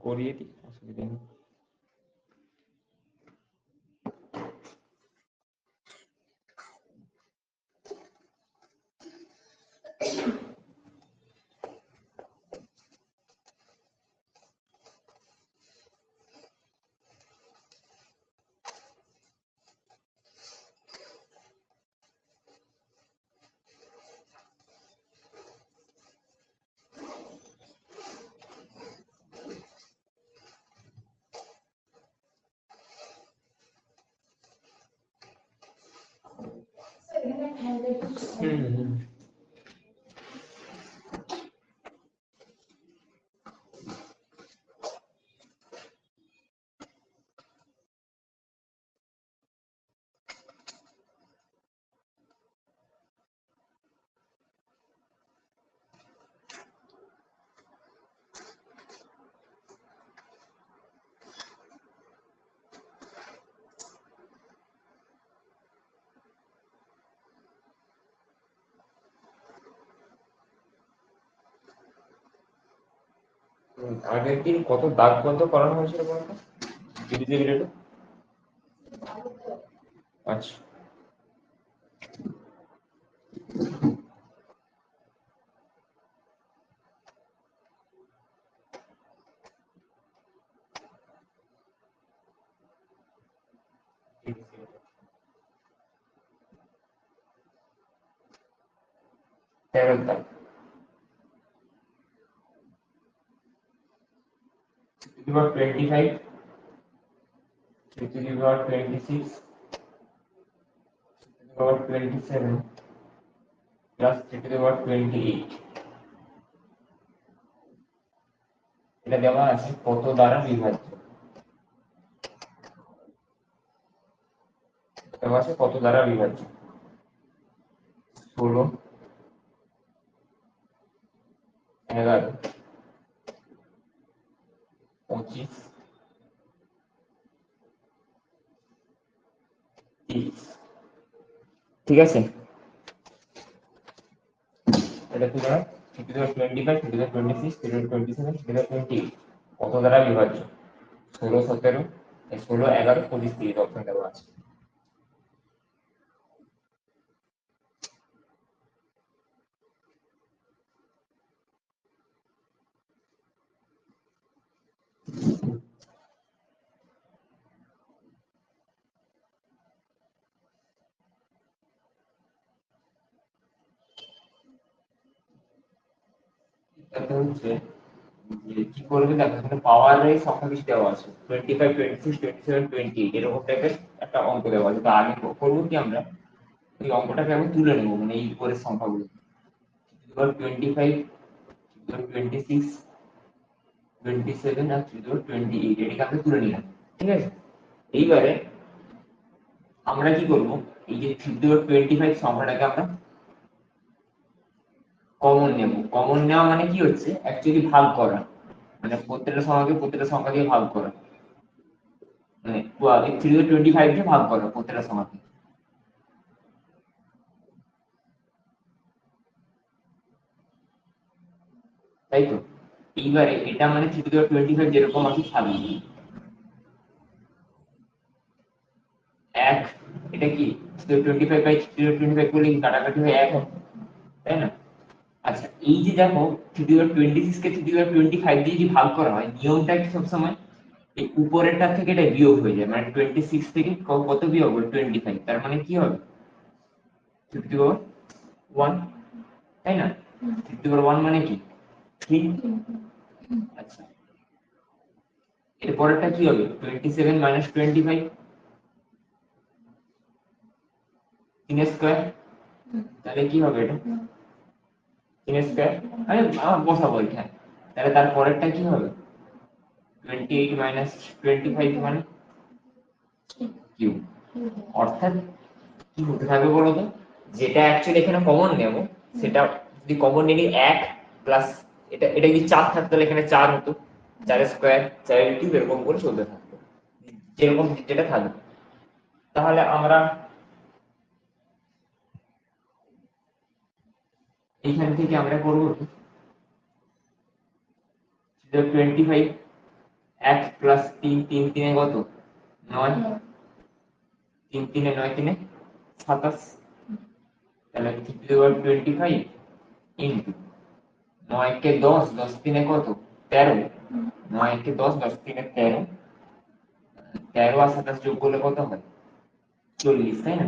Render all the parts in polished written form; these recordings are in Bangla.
করিয়ে দিই, অসুবিধা নেই। আগের দিন কত দাগ বন্ধ করানো হয়েছিল বলতো ডিভিজিবিলিটি? আচ্ছা, তেরো দাগ। 25, 26, 27 প্লাস 28, এটা দেওয়া আছে কত দ্বারা বিভাজ্য? দেওয়া আছে কত দ্বারা বিভাজ্য? 16, 11, 25, 30। ঠিক আছে, এটা কি দাঁড়ায়? 25, 26, 27, 28 কত দ্বারা বিভাজ্য? 16, 17, 16, 11, 25, 30 অপশন দেওয়া আছে। এটা হচ্ছে যে কি করবে দেখো, এখানে পাওয়ারের সংখ্যা বেশি দেওয়া আছে 25, 26, 27, 28 এরকম টাইপের একটা অঙ্ক দেওয়া আছে। তো আগে করবো কি, আমরা এই অঙ্কটাকে আমি তুলে নেবো, মানে এই উপরের সংখ্যাগুলো 25, 26, 27 আর 28 এটাকে আমরা তুলে নিলাম। ঠিক আছে, এইবারে আমরা কি করব, এই যে 25 সংখ্যাটাকে আমরা কমন নেব। কমন নেওয়া মানে কি হচ্ছে, অ্যাকচুয়ালি ভাগ করা, মানে প্রত্যেকটা সংখ্যা দিয়ে ভাগ করা, মানে 325 দিয়ে ভাগ করা প্রত্যেকটা সংখ্যাকে, তাই তো? এইবারে এটা মানে 325 যেরকম আছে থাকবে এক, এটা কি 325/325 করলে কাটাকাটি হয়ে এক হবে, তাই না? আচ্ছা, এই যে দেখো 326 কে 325 দিয়ে যদি ভাগ করা হয়, নিয়মটা কি সবসময় এই উপরেরটা থেকে এটা বিয়োগ হয়ে যায়, মানে 26 থেকে কত বিয়োগ হবে 25, তার মানে কি হবে 50/1, তাই না? 50/1 মানে কি 3। আচ্ছা, এর পরেরটা কি হবে 27 - 25, 3 স্কয়ার, তাহলে কি হবে এটা 3 স্কয়ার, আরে বসাবো এখানে, তাহলে তার পরেরটা কি হবে 28 - 25 মানে কিউব। অর্থাৎ কি হতে থাকবে বলতো, যেটা অ্যাকচুয়ালি এখানে কমন নেব, সেটা যদি কমন নিই 1 প্লাস এটা, এটা যদি 4 থাকতো তাহলে এখানে 4 হতো, 4 স্কয়ার 4 কিউব এরকম করে চলতে থাকতো, যেরকম যেটা থাকবে। তাহলে আমরা এইখান থেকে আমরা করবো 25 1 প্লাস 3, 3 3 কত 9, 3 3 9 3 27, তাহলে 3^25 ইন্টু 9 কে 10, 10 3 কত 13, 9 কে 10, 10 3 13, 13 আর 27 যোগ করলে কত হয় 40, তাই না?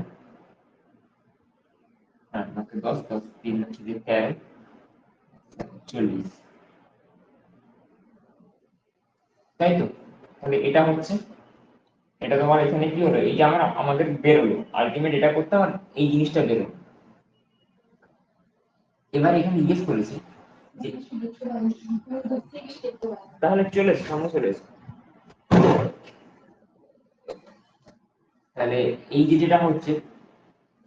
হ্যাঁ, 9 কে 10, 10 3 হচ্ছে 13, 40, তাই তো? তাহলে এটা হচ্ছে, এটা তোমার এখানে কি হলো, এই যে আমাদের বেরোলো আলটিমেট, এটা করতে আমার এই জিনিসটা বেরোলো। এবার এখানে জিজ্ঞেস করেছে যে তাহলে চলে এসো, সামনে চলে এসো। তাহলে এই যে যেটা হচ্ছে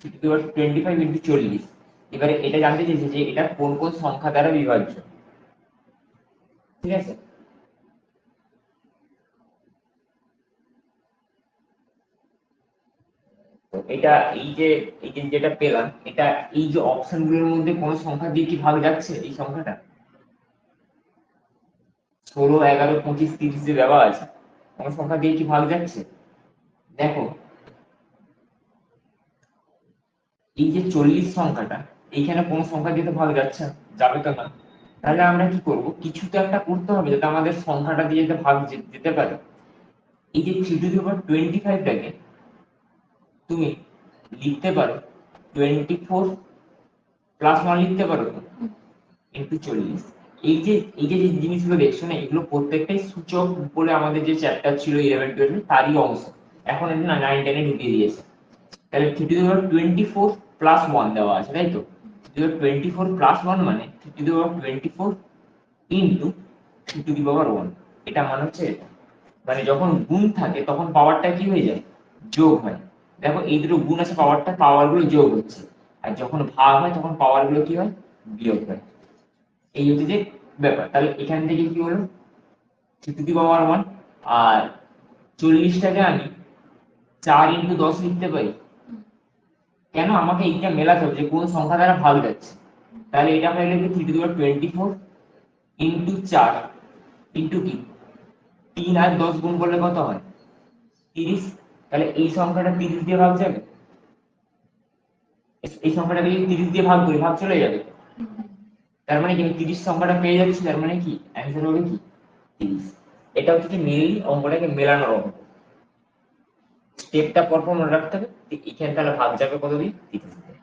25 ইন্টু 40, এবারে এটা জানতে চেয়েছে যে এটা কোন কোন সংখ্যা দ্বারা বিভাজ্য, ঠিক আছে? তো এটা এই যে যেটা পেলাম, এটা এই যে অপশন গুলোর মধ্যে কোন সংখ্যা দিয়ে কি ভাগ যাচ্ছে, এই সংখ্যাটা 16 11 25 30 যে দেওয়া আছে, কোন সংখ্যা দিয়ে কি ভাগ যাচ্ছে? দেখো এই যে 40 সংখ্যাটা, এইখানে কোন সংখ্যা দিয়ে তো ভাগ যাচ্ছে না, যাবে তো না। তাহলে আমরা কি করব, কিছু তো একটা করতে হবে যাতে আমাদের সংখ্যাটা দিয়ে যাতে ভাগ যেতে পারে। এই যে 3^25 টাকে তুমি লিখতে পারো 24 প্লাস 1 লিখতে পারো তো, ইন্টু 40। এই যে জিনিসগুলো দেখছো না, এগুলো প্রত্যেকটাই সূচক বলে আমাদের যে চ্যাপ্টার ছিল 11 12 তারই অংশ, এখন এটা না 9 10 এ ঢুকিয়ে দিয়েছে। তাহলে 3^24 প্লাস 1 দেওয়া আছে, তাই তো? 3^24 প্লাস 1 মানে 3^24 ইন্টু 3^1, এটা মানে হচ্ছে এটা। মানে যখন গুণ থাকে তখন পাওয়ারটা কি হয়ে যায়, যোগ হয়। দেখো এই দুটো গুণ আছে, পাওয়ার গুলো যোগ হচ্ছে, আর যখন ভাগ হয় তখন পাওয়ার গুলো কি হয়, বিয়োগ হয়। এই হচ্ছে যে ব্যাপার। তাহলে এখান থেকে কি হলো 3^1, আর 40টাকে আমি 4 × 10 লিখতে পারি। কেন, আমাকে এইটা মেলাতে হবে যে কোন সংখ্যা দ্বারা ভাগ যাচ্ছে। তাহলে এটা হয়ে গেল 3^24 ইন্টু 4 ইন্টু কি 3 আর 10 গুণ করলে কত হয় 30। তাহলে এই সংখ্যাটা 30 দিয়ে ভাগ যাবে, এই সংখ্যাটাকে যদি 30 দিয়ে ভাগ করি ভাগ চলে যাবে। তার মানে কি আমি 30 সংখ্যাটা পেয়ে যাচ্ছি, তার মানে কি অ্যান্সার হবে কি 30। এটা হচ্ছে কি মেইনলি অঙ্কটাকে মেলানোর অঙ্ক। স্টেপটা পরপর মনে রাখতে হবে। এখানে তাহলে ভাগ যাবে কত দিয়ে 30 দিয়ে।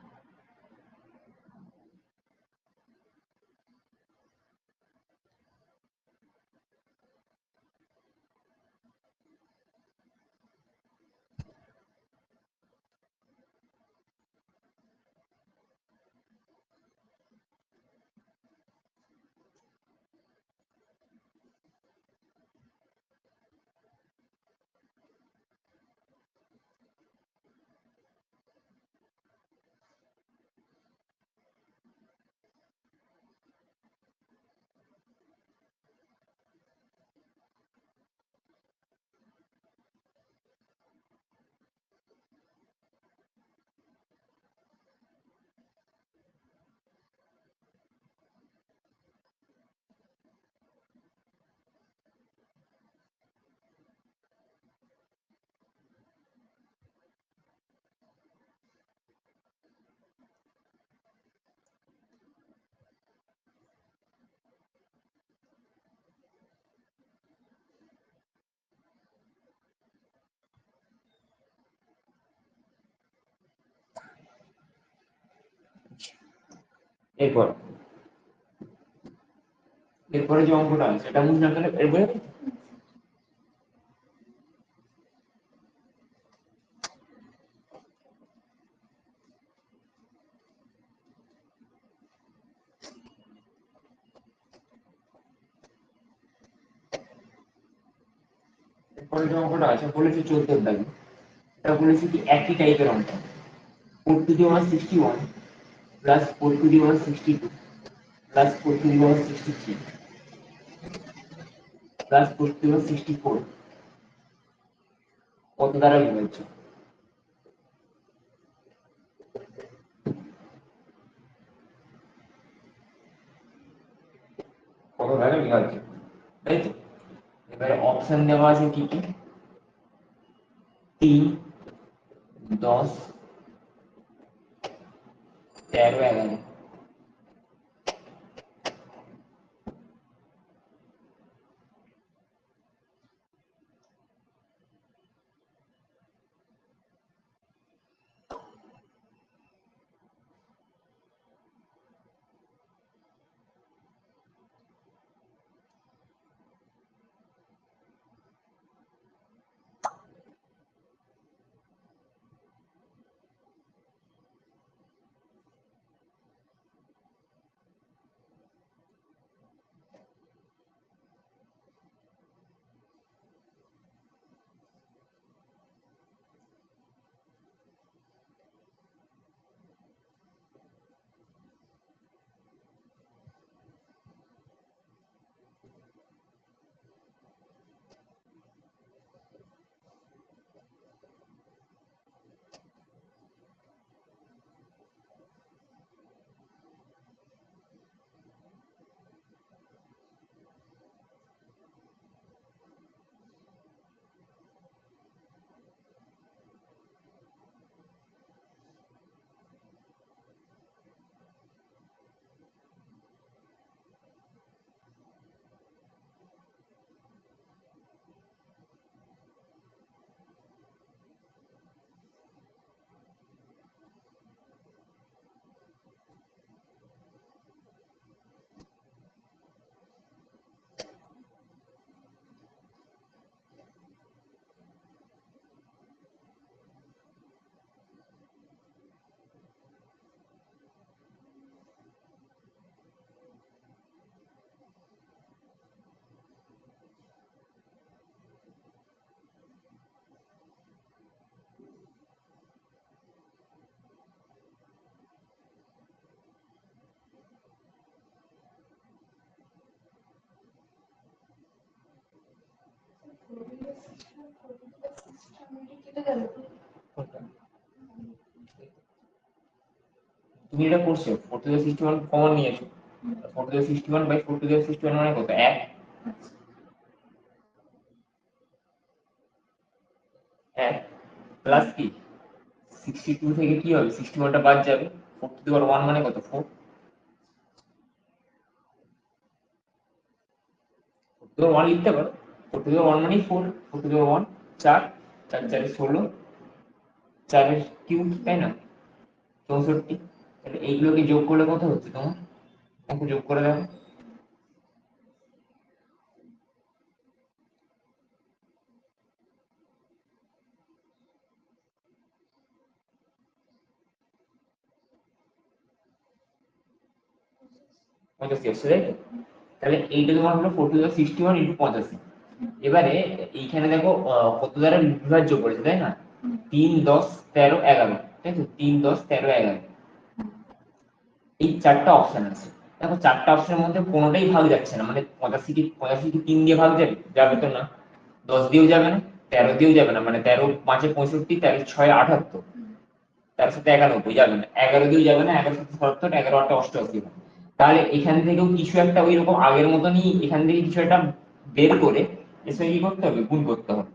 এরপর এরপরে যে অঙ্কটা আছে সেটা বুঝলাম, তাহলে এরপরে এরপরে যে অঙ্কটা আছে বলেছি 14 দাগে, এটা বলেছি কি একই টাইপের অঙ্ক, 4^61 প্লাস 4^62 প্লাস 4^63 প্লাস 4^64 কত দ্বারা বিভাজ্য? কত দ্বারা বিভাজ্য, তাই তো? এবারে অপশন দেওয়া আছে কি কি 3 10 13 11। তুমি এটা করছো 4 কমন নিয়েছো 4 মানে কত 1 1 প্লাস কি 62 থেকে কি হবে 61টা বাদ যাবে 4 মানে কত 4 1 লিখতে পারো 4 মানে 4 4 4 4 4 16 4 এর কিউব তাই না 64। তাহলে এইগুলোকে যোগ করলে কত হচ্ছে তোমার একটু যোগ করে দাও পঁচাশি আসছে তাই তো তাহলে এইটা তোমার হলো 4 ইন্টু 85। এবারে এইখানে দেখো কত দ্বারা বিভাজ্য করেছে তাই না 3 10 13 11 তাই তো 3 10 13 11 এই চারটা অপশন আছে দেখো চারটা অপশনের মধ্যে কোনোটাই ভাগ যাচ্ছে না মানে 85 কি 3 দিয়ে ভাগ যাবে যাবে তো না 10 দিয়েও যাবে না 13 দিয়েও যাবে না মানে 13 5 65 13 6 78 তার সাথে 91 যাবে না 11 দিয়েও যাবে না 11 সাথে 77 11 8 88। তাহলে এখান থেকেও কিছু একটা ওই রকম আগের মতনই এখান থেকে কিছু একটা বের করে এসে কি করতে হবে গুণ করতে হবে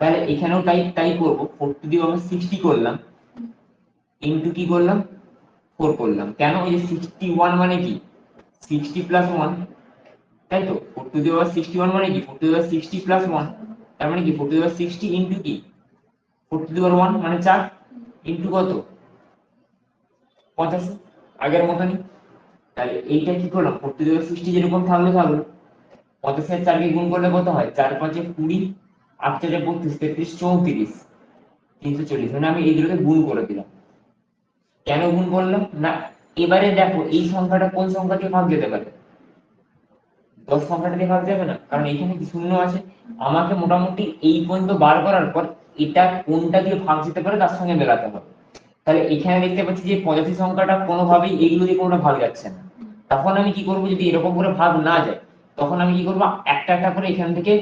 তাহলে এখানেও তাই তাই করব 4 টু দি পাওয়ার 60 করলাম ইনটু কি করলাম 4 করলাম কেন এই যে 61 মানে কি 60 প্লাস 1 তাই তো 4 টু দি পাওয়ার 61 মানে কি 4 টু দি পাওয়ার 60 প্লাস 1 তার মানে কি 4 টু দি পাওয়ার 60 ইনটু কি 4 টু দি পাওয়ার 1 মানে 4 ইনটু কত 85 আগের মতনই তাহলে এইটা কি করলাম 4 টু দি পাওয়ার 60 যেরকম থাকলো থাকলো 85 এর 4 কে গুণ করলে কত হয় 4 5 20 8 4 32 33 34 340 মানে আমি এইগুলোকে গুণ করে দিলাম কেন গুণ করলাম না এবারে দেখো এই সংখ্যাটা কোন সংখ্যা দিয়ে ভাগ যেতে পারে 10 সংখ্যাটা দিয়ে ভাগ যাবে না কারণ এখানে কি শূন্য আছে আমাকে মোটামুটি এই পর্যন্ত বার করার পর এটা কোনটা দিয়ে ভাগ যেতে পারে তার সঙ্গে মেলাতে হবে তাহলে এখানে দেখতে পাচ্ছি যে 85 সংখ্যাটা কোনোভাবেই এইগুলো দিয়ে কোনোটা ভাগ যাচ্ছে না তখন আমি কি করব যদি এরকম করে ভাগ না যায় তখন আমি কি করব একটা একটা করে এখান থেকে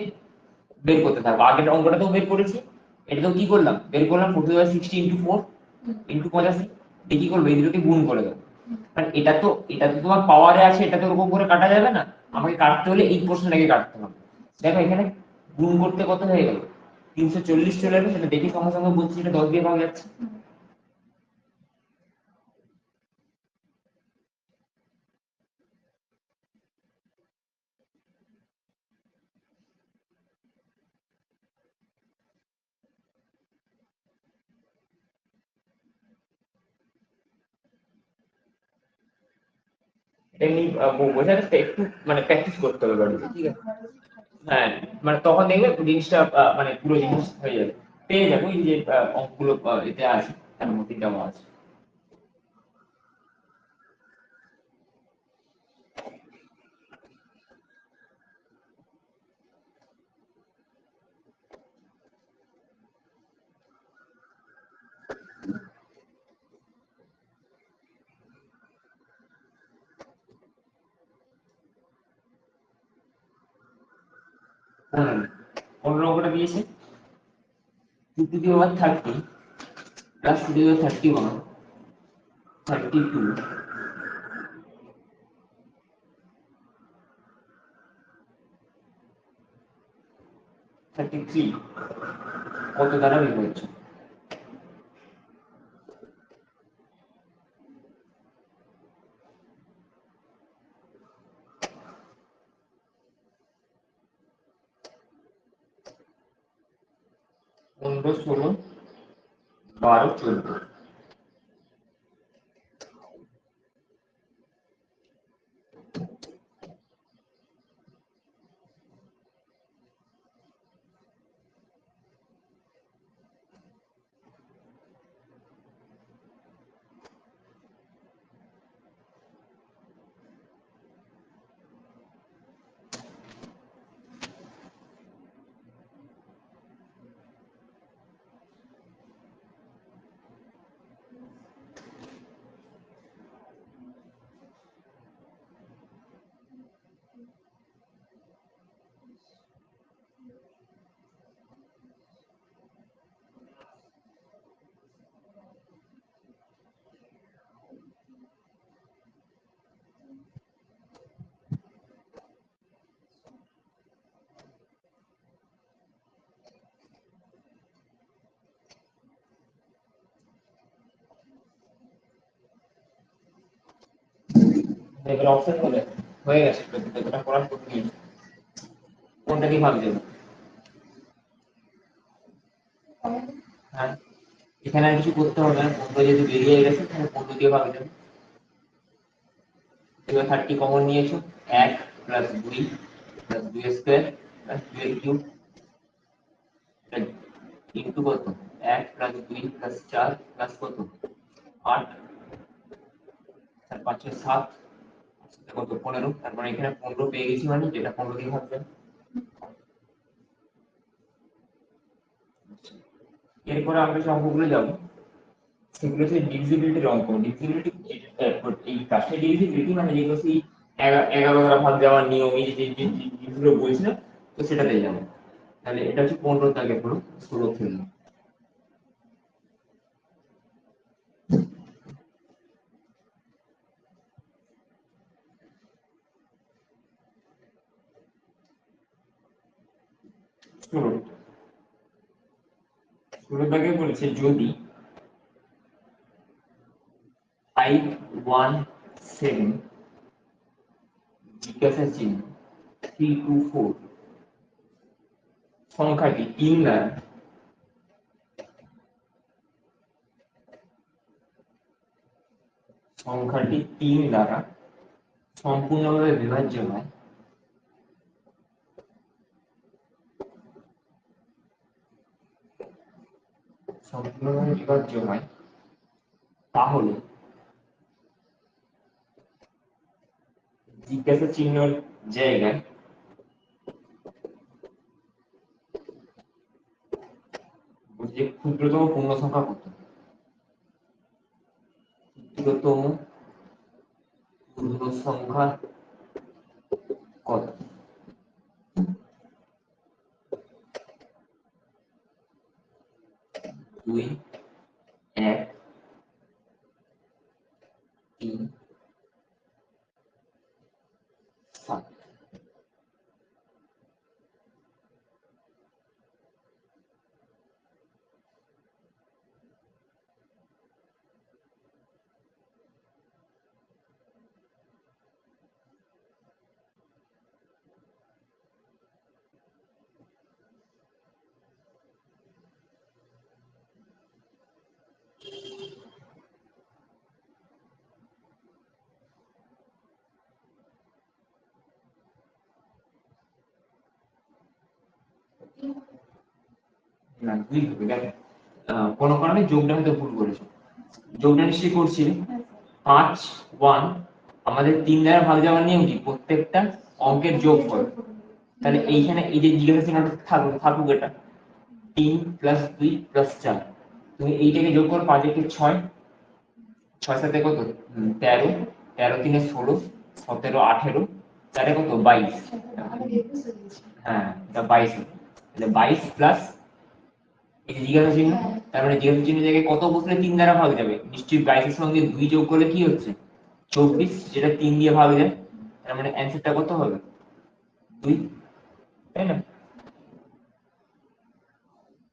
বের করতে থাকবো আগের অঙ্কটাতেও বের করেছি এটাতেও কি করলাম বের করলাম 40 ইন্টু 4 ইন্টু 85 দিয়ে কি করবো এই দুটোকে গুণ করে দেবো কারণ এটা তো তোমার পাওয়ারে আছে এটা তো ওরকম করে কাটা যাবে না আমাকে কাটতে হলে এই পোর্শনটাকে কাটতে হবে। দেখো এখানে গুণ করতে কত হয়ে গেল, 340 চলে আসবে, সেটা দেখে সঙ্গে সঙ্গে বলছি এটা 10 দিয়ে ভাগ যাচ্ছে। এমনি বোঝাটা একটু মানে প্র্যাকটিস করতে হবে বাড়িতে, ঠিক আছে? হ্যাঁ, মানে তখন দেখবে জিনিসটা মানে পুরো জিনিস হয়ে যাবে, পেয়ে যাবো এই যে অঙ্কগুলো এতে আছে, তার মধ্যে দেওয়া আছে। হ্যাঁ, 15 অঙ্কটা দিয়েছে 2 to the power 30 plus 2 to the power 31 32 33 কত দ্বারা বিভাজ্য? 15 16 12 14। এবার অপশন হয়ে গেছে, এটা করার করতে কোনটা কি ভাবছে? হ্যাঁ, এখানে আর কিছু করতে হবে না, 15 যেহেতু বেরিয়ে গেছে তাহলে 15 দিয়ে ভাগ যাবে। এবার 30 কমন নিয়েছো, 1 plus 2 plus 2 square plus 2 cube into কত, 1 প্লাস 2 প্লাস 4 প্লাস কত 8, 4 5 7, কত 15, তারপরে এখানে 15 পেয়ে গেছি, মানে যেটা 15 দিয়ে ভাগ যাবে। এরপরে আমরা যে অঙ্কগুলো যাবো সেগুলো হচ্ছে ডিভিজিবিলিটির অঙ্ক। ডিভিজিবিলিটি এই কাজটা ডিভিজিবিলিটি মানে যেগুলো সেই 11 দ্বারা ভাগ যাওয়ার নিয়ম, এই যে জিনিসগুলো বলছিলাম, তো সেটাতে যাবো। তাহলে এটা হচ্ছে 15 দাগে পুরো শুরু থেকে। শুরু শুরু দাগে বলছে যদি 517 জিজ্ঞাসা চিহ্ন 324 সংখ্যাটি 3 দ্বারা সম্পূর্ণভাবে বিভাজ্য হয়, তাহলে জিজ্ঞাসা চিহ্নের জায়গায় যে ক্ষুদ্রতম পূর্ণ সংখ্যা কত, ক্ষুদ্রতম পূর্ণ সংখ্যা কত? 2 1 3 7। না 2 হবে। দেখো কোনো কারণে যোগটা হয়তো ভুল করেছো, যোগটা নিশ্চয়ই করছিলে। 5 1 আমাদের 3 দ্বারা ভাগ যাওয়ার নিয়ম কি প্রত্যেকটা অঙ্কের যোগফল। তাহলে এইখানে এই যে জিজ্ঞাসা চিহ্নটা থাকুক এটা 3 প্লাস 2 প্লাস 4, তুমি এইটাকে যোগ করো 5 একে 6, 6 সাথে কত 13, 13 3 16, 17 18, 4 কত 22। হ্যাঁ এটা 22 হবে। তাহলে 22 প্লাস এই যে জিজ্ঞাসা চিহ্ন, তার মানে জিজ্ঞাসা চিহ্নের জায়গায় কত বসলে 3 দ্বারা ভাগ যাবে, নিশ্চয়ই 22 এর সঙ্গে 2 যোগ করলে কি হচ্ছে 24, যেটা 3 দিয়ে ভাগ যায়, তার মানে অ্যানসারটা কত হবে 2, তাই না?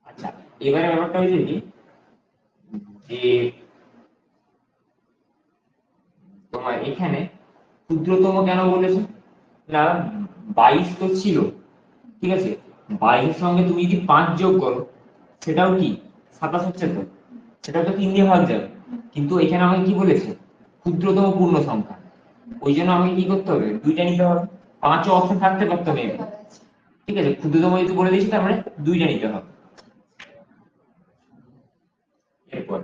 আচ্ছা এবারে ব্যাপারটা হচ্ছে কি যে তোমার এখানে ক্ষুদ্রতম কেন বলেছে না, 22 তো ছিল, ঠিক আছে, 22 এর সঙ্গে তুমি যদি 5 যোগ করো সেটাও কি 27 হচ্ছে তো, সেটাও তো 3 দিয়ে ভাগ যাবে, কিন্তু এখানে আমাকে কি বলেছে ক্ষুদ্রতম পূর্ণ সংখ্যা, ওই জন্য আমাকে কি করতে হবে দুইটা নিতে হবে। 5 অপশন থাকতে পারতো মেবি, ঠিক আছে, ক্ষুদ্রতম যদি বলে দিয়েছি তার মানে দুইটা নিতে হবে। এরপর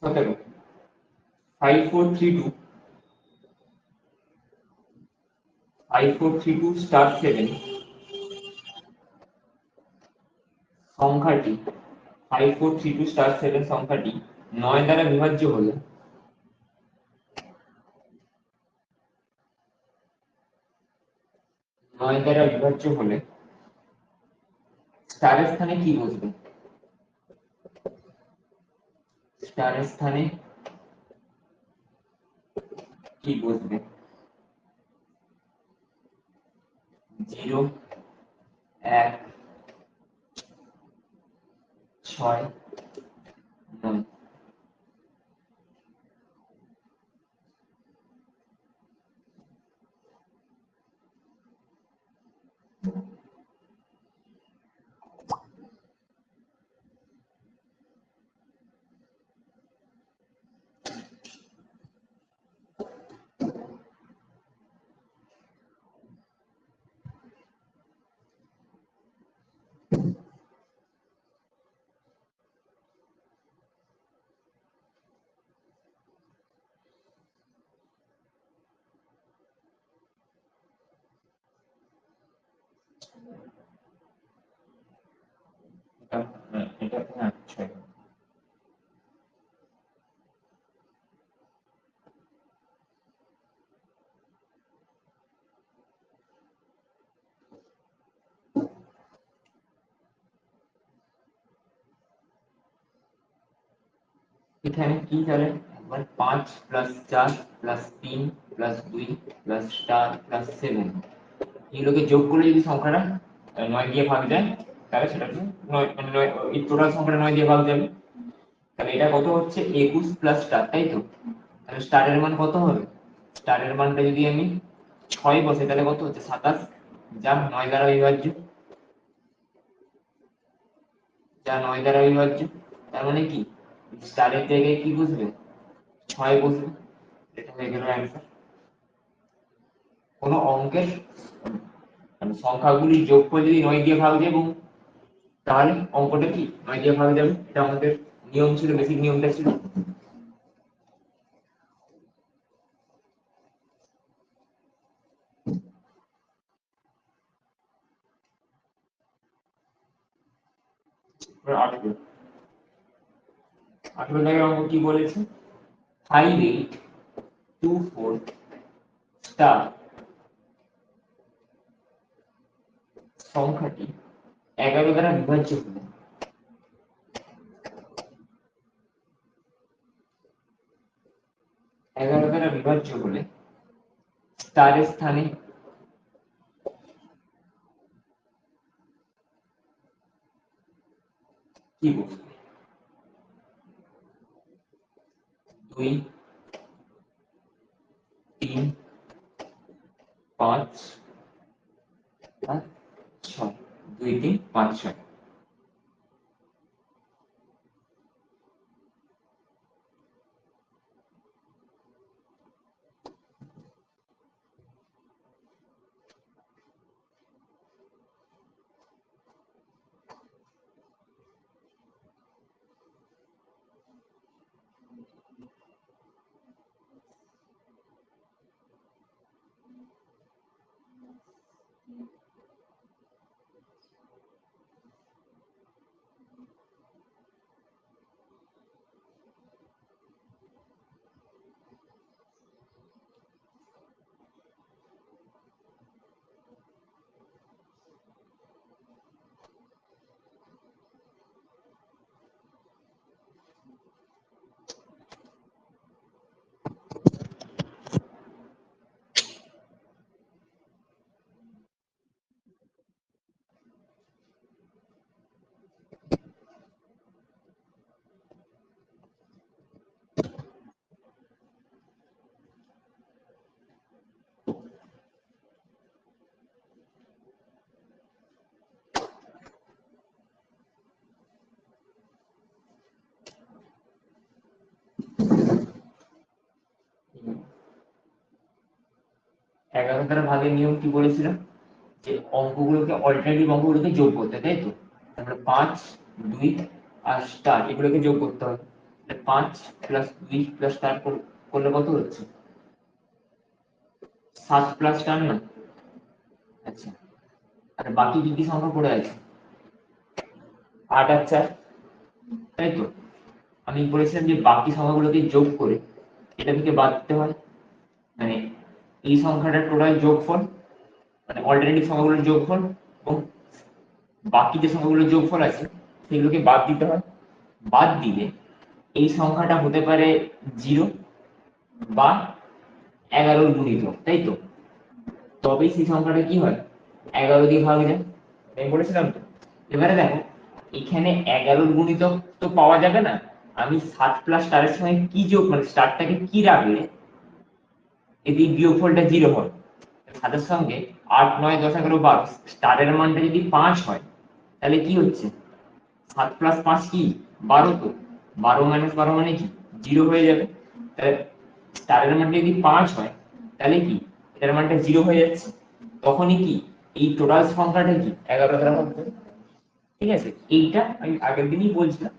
17 5432 5432 স্টার 7 সংখ্যাটি 5432 স্টার 7 সংখ্যাটি 9 দ্বারা বিভাজ্য হলে 9 দ্বারা বিভাজ্য হলে স্টারের স্থানে কি বসবে, স্টারের স্থানে কি বসবে 0 1 6 9। এটা হ্যাঁ 6। এখানে কি তাহলে একবার 5 plus 4 plus 3 plus 2 plus star plus 7 এগুলোকে যোগ করে যদি সংখ্যাটা 9 দিয়ে ভাগ যায় তাহলে সেটাকে 9 মানে 9 এই টোটাল সংখ্যাটা 9 দিয়ে ভাগ যাবে, তাহলে এটা কত হচ্ছে 21 প্লাস স্টার, তাই তো? তাহলে স্টারের মান কত হবে, স্টারের মানটা যদি আমি 6 বসে তাহলে কত হচ্ছে 27, যা 9 দ্বারা বিভাজ্য, যা 9 দ্বারা বিভাজ্য, তার মানে কি স্টারের জায়গায় কি বসবে 6 বসবে, এটা হয়ে গেল অ্যান্সার। কোনো অঙ্কের মানে সংখ্যাগুলির যোগফল যদি 9 দিয়ে ভাগ যায় এবং তাহলে অঙ্কটা কি 9 দিয়ে ভাগ যাবে, এটা আমাদের নিয়ম ছিল, বেসিক নিয়মটা ছিল। এবার 18 টাকা অঙ্ক কি বলেছে 5824 স্টার সংখ্যাটি 11 দ্বারা বিভাজ্য হলে 11 দ্বারা বিভাজ্য হলে স্টারের স্থানে কি বসবে 2 3 5 6 2 3 5 6 11 দ্বারা ভাগের নিয়ম কি বলেছিলাম, যে অঙ্কগুলোকে অল্টারনেটিভ অঙ্কগুলোকে যোগ করতে, তাই তো? তারপরে 5 2 আর স্টার এগুলোকে যোগ করতে হবে। 5 প্লাস 2 প্লাস স্টার করলে কত হচ্ছে? 7 প্লাস স্টার না? আচ্ছা, আর বাকি কি কি সংখ্যা পড়ে আছে? 8 আর 4, তাই তো? আমি বলেছিলাম যে বাকি সংখ্যাগুলোকে যোগ করে এটা থেকে বাদ দিতে হয়, মানে এই সংখ্যাটার টোটাল যোগফল, মানে অল্টারনেটিভ সংখ্যাগুলোর যোগফল, এবং বাকি যে সংখ্যাগুলোর যোগফল আছে সেগুলোকে বাদ দিতে হয়। বাদ দিলে এই সংখ্যাটা হতে পারে 0 বা 11 গুণিতক, তাই তো? তবেই সেই সংখ্যাটা কি হয়, 11 দিয়ে ভাগ যায়। আমি বলেছিলাম তো। এবারে দেখো, এখানে 11 গুণিতক তো পাওয়া যাবে না। আমি 7 প্লাস স্টারের সঙ্গে কি যোগ, মানে স্টারটাকে কি রাখলে এটি বিয়োগফলটা 0 হয়। 7 সঙ্গে 8 9 10 11 12, স্টারের মানটা যদি 5 হয় তাহলে কি হচ্ছে, 7 প্লাস 5 কি 12, তো 12 মাইনাস 12 মানে কি 0 হয়ে যাবে। তাহলে স্টারের মানটা যদি 5 হয় তাহলে কি এটার মানটা 0 হয়ে যাচ্ছে। তখনই কি এই টোটাল সংখ্যাটা কি 11 দ্বারা ভাগ করবে। ঠিক আছে, এইটা আমি আগের দিনই বলছিলাম।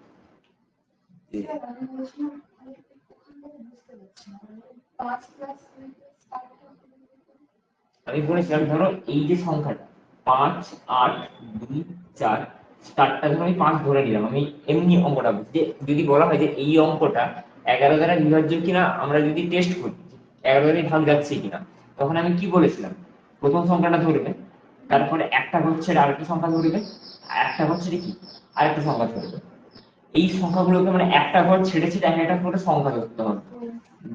আমি বলেছিলাম ধরো এই যে সংখ্যাটা 5 8 2 4, স্টারটা ধরো আমি 5 ধরে নিলাম, আমি এমনি অঙ্কটা বলছি যে যদি বলা হয় যে এই অঙ্কটা 11 দ্বারা বিভাজ্য কিনা আমরা যদি টেস্ট করি 11 দ্বারা ভাগ যাচ্ছে কিনা, তখন আমি কি বলেছিলাম, প্রথম সংখ্যাটা ধরবে, তারপরে একটা ঘর ছেড়ে আরেকটা সংখ্যা ধরবে, আর একটা ঘর ছেড়ে কি আরেকটা সংখ্যা ধরবে। এই সংখ্যাগুলোকে মানে একটা ঘর ছেড়ে ছেড়ে একটা করে সংখ্যা ধরতে হবে,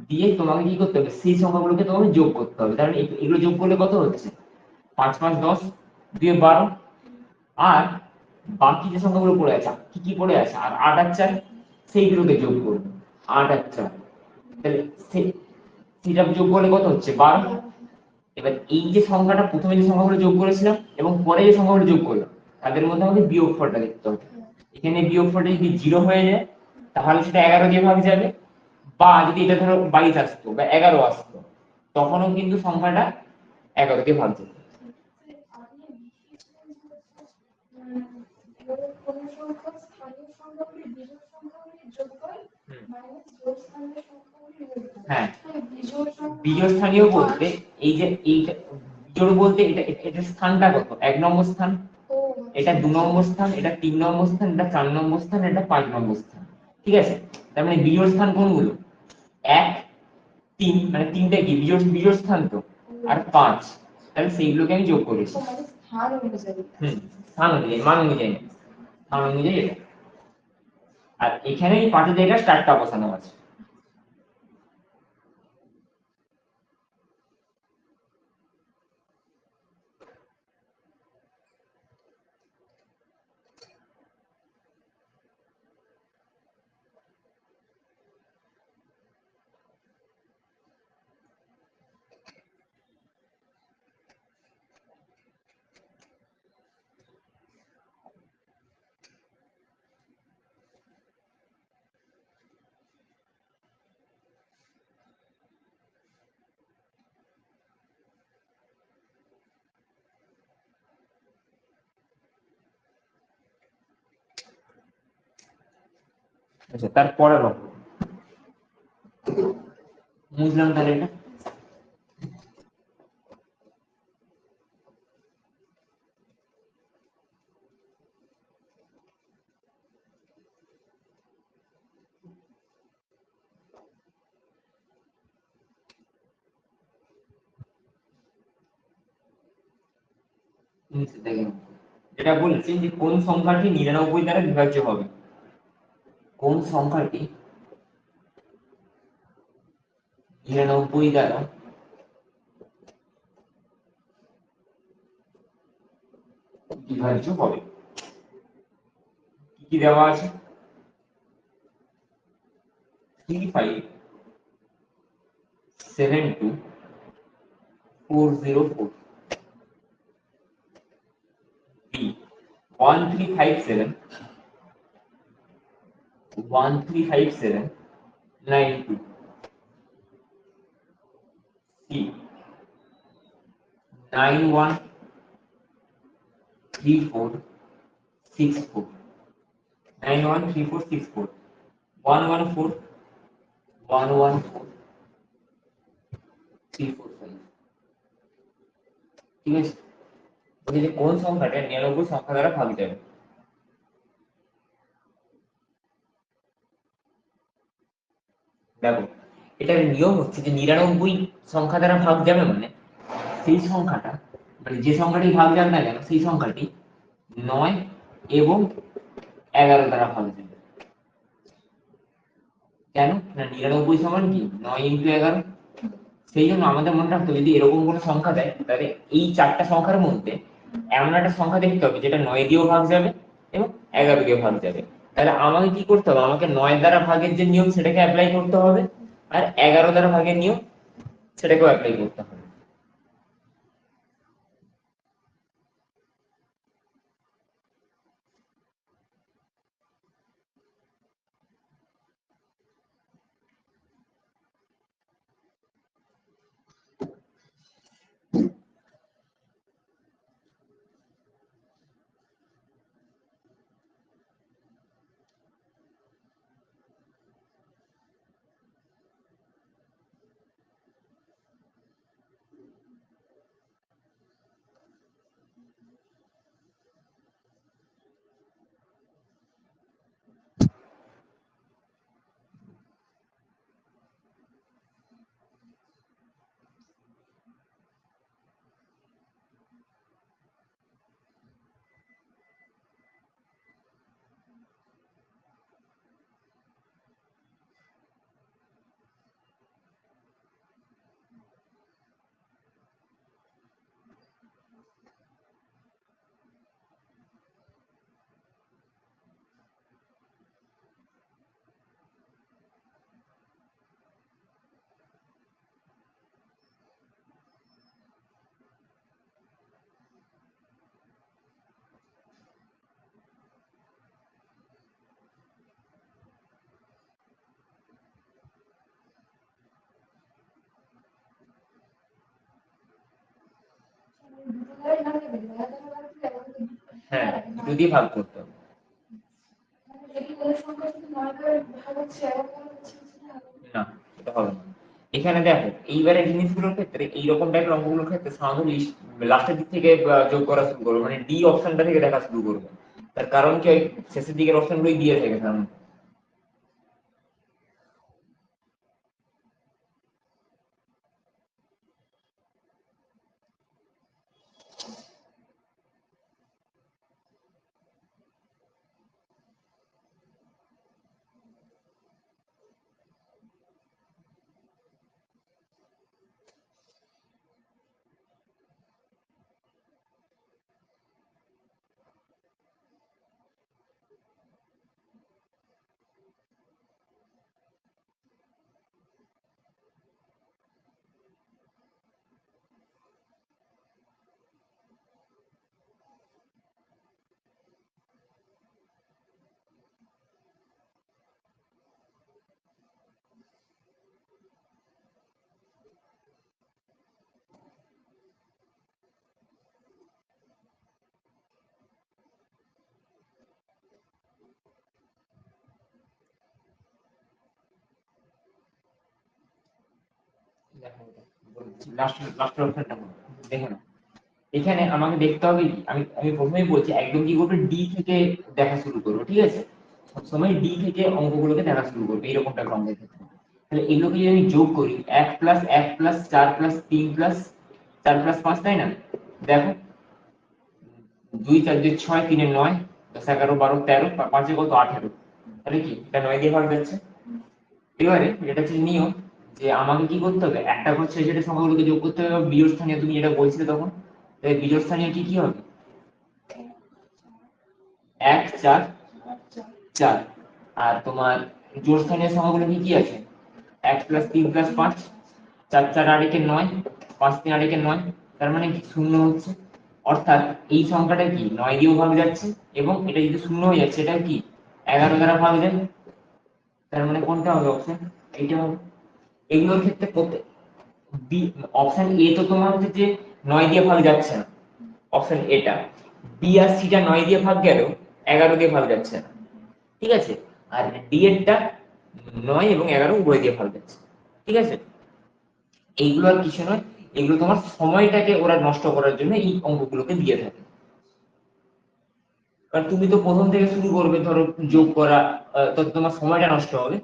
দিয়ে তোমাকে কি করতে হবে, সেই সংখ্যাগুলোকে তোমাকে যোগ করতে হবে। কারণ এগুলো যোগ করলে কত হচ্ছে, 5 5 10 2 12, আর বাকি যে সংখ্যাগুলো পড়ে আছে কি কি পড়ে আছে, আর 8 আর 4 সেইগুলোকে যোগ করবে। 8 আর 4, তাহলে সেটা যোগ করলে কত হচ্ছে 12। এবার এই যে সংখ্যাটা প্রথমে যে সংখ্যাগুলো যোগ করেছিলাম এবং পরে যে সংখ্যাগুলো যোগ করলাম তাদের মধ্যে আমাদের বিয়োগফলটা দেখতে হবে। এখানে বিয়োগফলটা যদি 0 হয়ে যায় তাহলে সেটা 11 দিয়ে ভাগ যাবে, বা যদি এটা ধরো 22 আসতো বা 11 আসতো তখনও কিন্তু সংখ্যাটা 11 দিয়ে ভাগ যাবে। হ্যাঁ, বিজোড় স্থানীয় বলতে এই যে এইটা বিজোড় বলতে এটা এটা স্থানটা কত, 1 নম্বর স্থান, এটা 2 নম্বর স্থান, এটা 3 নম্বর স্থান, এটা 4 নম্বর স্থান, এটা 5 নম্বর স্থান। ঠিক আছে, তার মানে বিজোড় স্থান কোনগুলো, 1 3, মানে তিনটা কি বিজোড় বিজোড় স্থান তো, আর 5, তাহলে সেইগুলোকে আমি যোগ করেছি। স্থান অনুযায়ী, মান অনুযায়ী না, স্থান অনুযায়ী এটা। আর এখানে এই 5 এর জায়গায় স্টারটা বসানো আছে। আচ্ছা, তারপরে বুঝলাম তাহলে এটা। দেখেন, যেটা বলছি যে কোন সংখ্যাটি 99 দ্বারা বিভাজ্য হবে, কোন সংখ্যাটি 99 দ্বারা বিভাজ্য হবে। কি কি দেওয়া আছে? 3572 404, B 1357 C 913464, 913464, 114 114 345। ঠিক আছে, বলছি যে কোন সংখ্যাটা 99 সংখ্যা দ্বারা ভাগ যাবে। দেখো, এটার নিয়ম হচ্ছে যে 99 সংখ্যা দ্বারা ভাগ যাবে মানে সেই সংখ্যাটা, মানে যে সংখ্যাটি ভাগ যাবে না কেন সেই সংখ্যাটি 9 এবং 11 দ্বারা ভাগ যাবে। কেন না, 99 সমান কি 9 × 11। সেই জন্য আমাদের মনে রাখতে হবে, যদি এরকম কোনো সংখ্যা দেয় তাহলে এই চারটা সংখ্যার মধ্যে এমন একটা সংখ্যা দেখতে হবে যেটা 9 দিয়েও ভাগ যাবে এবং 11 দিয়ে ভাগ যাবে। তাহলে আমাকে কি করতে হবে, আমাকে 9 দ্বারা ভাগের যে নিয়ম সেটাকে অ্যাপ্লাই করতে হবে, আর 11 দ্বারা ভাগের নিয়ম সেটাকেও অ্যাপ্লাই করতে হবে। হ্যাঁ, যদি ভাগ করতে হবে। না, এটা হবে না। এখানে দেখো, এইবারে জিনিসগুলোর ক্ষেত্রে এইরকম টাইপের অঙ্কগুলোর ক্ষেত্রে সাধারণত লাস্টের দিক থেকে যোগ করা শুরু করবে, মানে ডি অপশনটা থেকে দেখা শুরু করবে। তার কারণ কি, ওই শেষের দিকের অপশনগুলোই দিয়ে থাকে সাধারণত। লাস্ট অপশনটা দেখে না। এখানে আমাকে দেখতে হবে কি, আমি আমি প্রথমেই বলছি একদম কি করবে, ডি থেকে দেখা শুরু করবো, ঠিক আছে? সবসময় ডি থেকে অঙ্কগুলোকে দেখা শুরু করবে এইরকমটা অঙ্কের ক্ষেত্রে। তাহলে এগুলোকে যদি আমি যোগ করি, 1 plus 1 plus 4 plus 3 plus 4 plus 5, তাই না? দেখো 2 4 2 6, 3 এ 9, 10 11 12 13, 5 এ কত 18, তাহলে কি এটা 9 দিয়ে ভাগ যাচ্ছে। এবারে এটা হচ্ছে নিয়ম যে আমাকে কি করতে হবে, একটা ঘর ছেড়ে ছেড়ে সংখ্যাগুলোকে যোগ করতে হবে। বিজোড় স্থানীয় তুমি যেটা বলছিলে তখন, তাই বিজোড় স্থানীয় কি কি হবে, 1 4 4। আর তোমার জোড় স্থানীয় সংখ্যাগুলো কি কি আছে, 1 প্লাস 3 প্লাস 5, 4 4 আর 1 9, 5 3 আর 1 9, তার মানে কি শূন্য হচ্ছে। অর্থাৎ এই সংখ্যাটা কি 9 দিয়েও ভাগ যাচ্ছে, এবং এটা যদি শূন্য হয়ে যাচ্ছে এটা কি 11 দ্বারা ভাগ যায়। তার মানে কোনটা হবে অপশন, এইটা হবে। এগুলোর ক্ষেত্রে বি অপশন এ তো তোমার হচ্ছে যে 9 দিয়ে ভাগ যাচ্ছে না, অপশন এটা। বি আর সিটা 9 দিয়ে ভাগ গেল, 11 দিয়ে ভাগ যাচ্ছে না, ঠিক আছে? আর ডি এরটা 9 এবং 11 উভয় দিয়ে ভাগ যাচ্ছে, ঠিক আছে? এইগুলো আর কিছু নয়, এগুলো তোমার সময়টাকে ওরা নষ্ট করার জন্য এই অঙ্কগুলোকে দিয়ে থাকে। কারণ তুমি তো প্রথম থেকে শুরু করবে, ধরো যোগ করা, তো তোমার সময়টা নষ্ট হবে।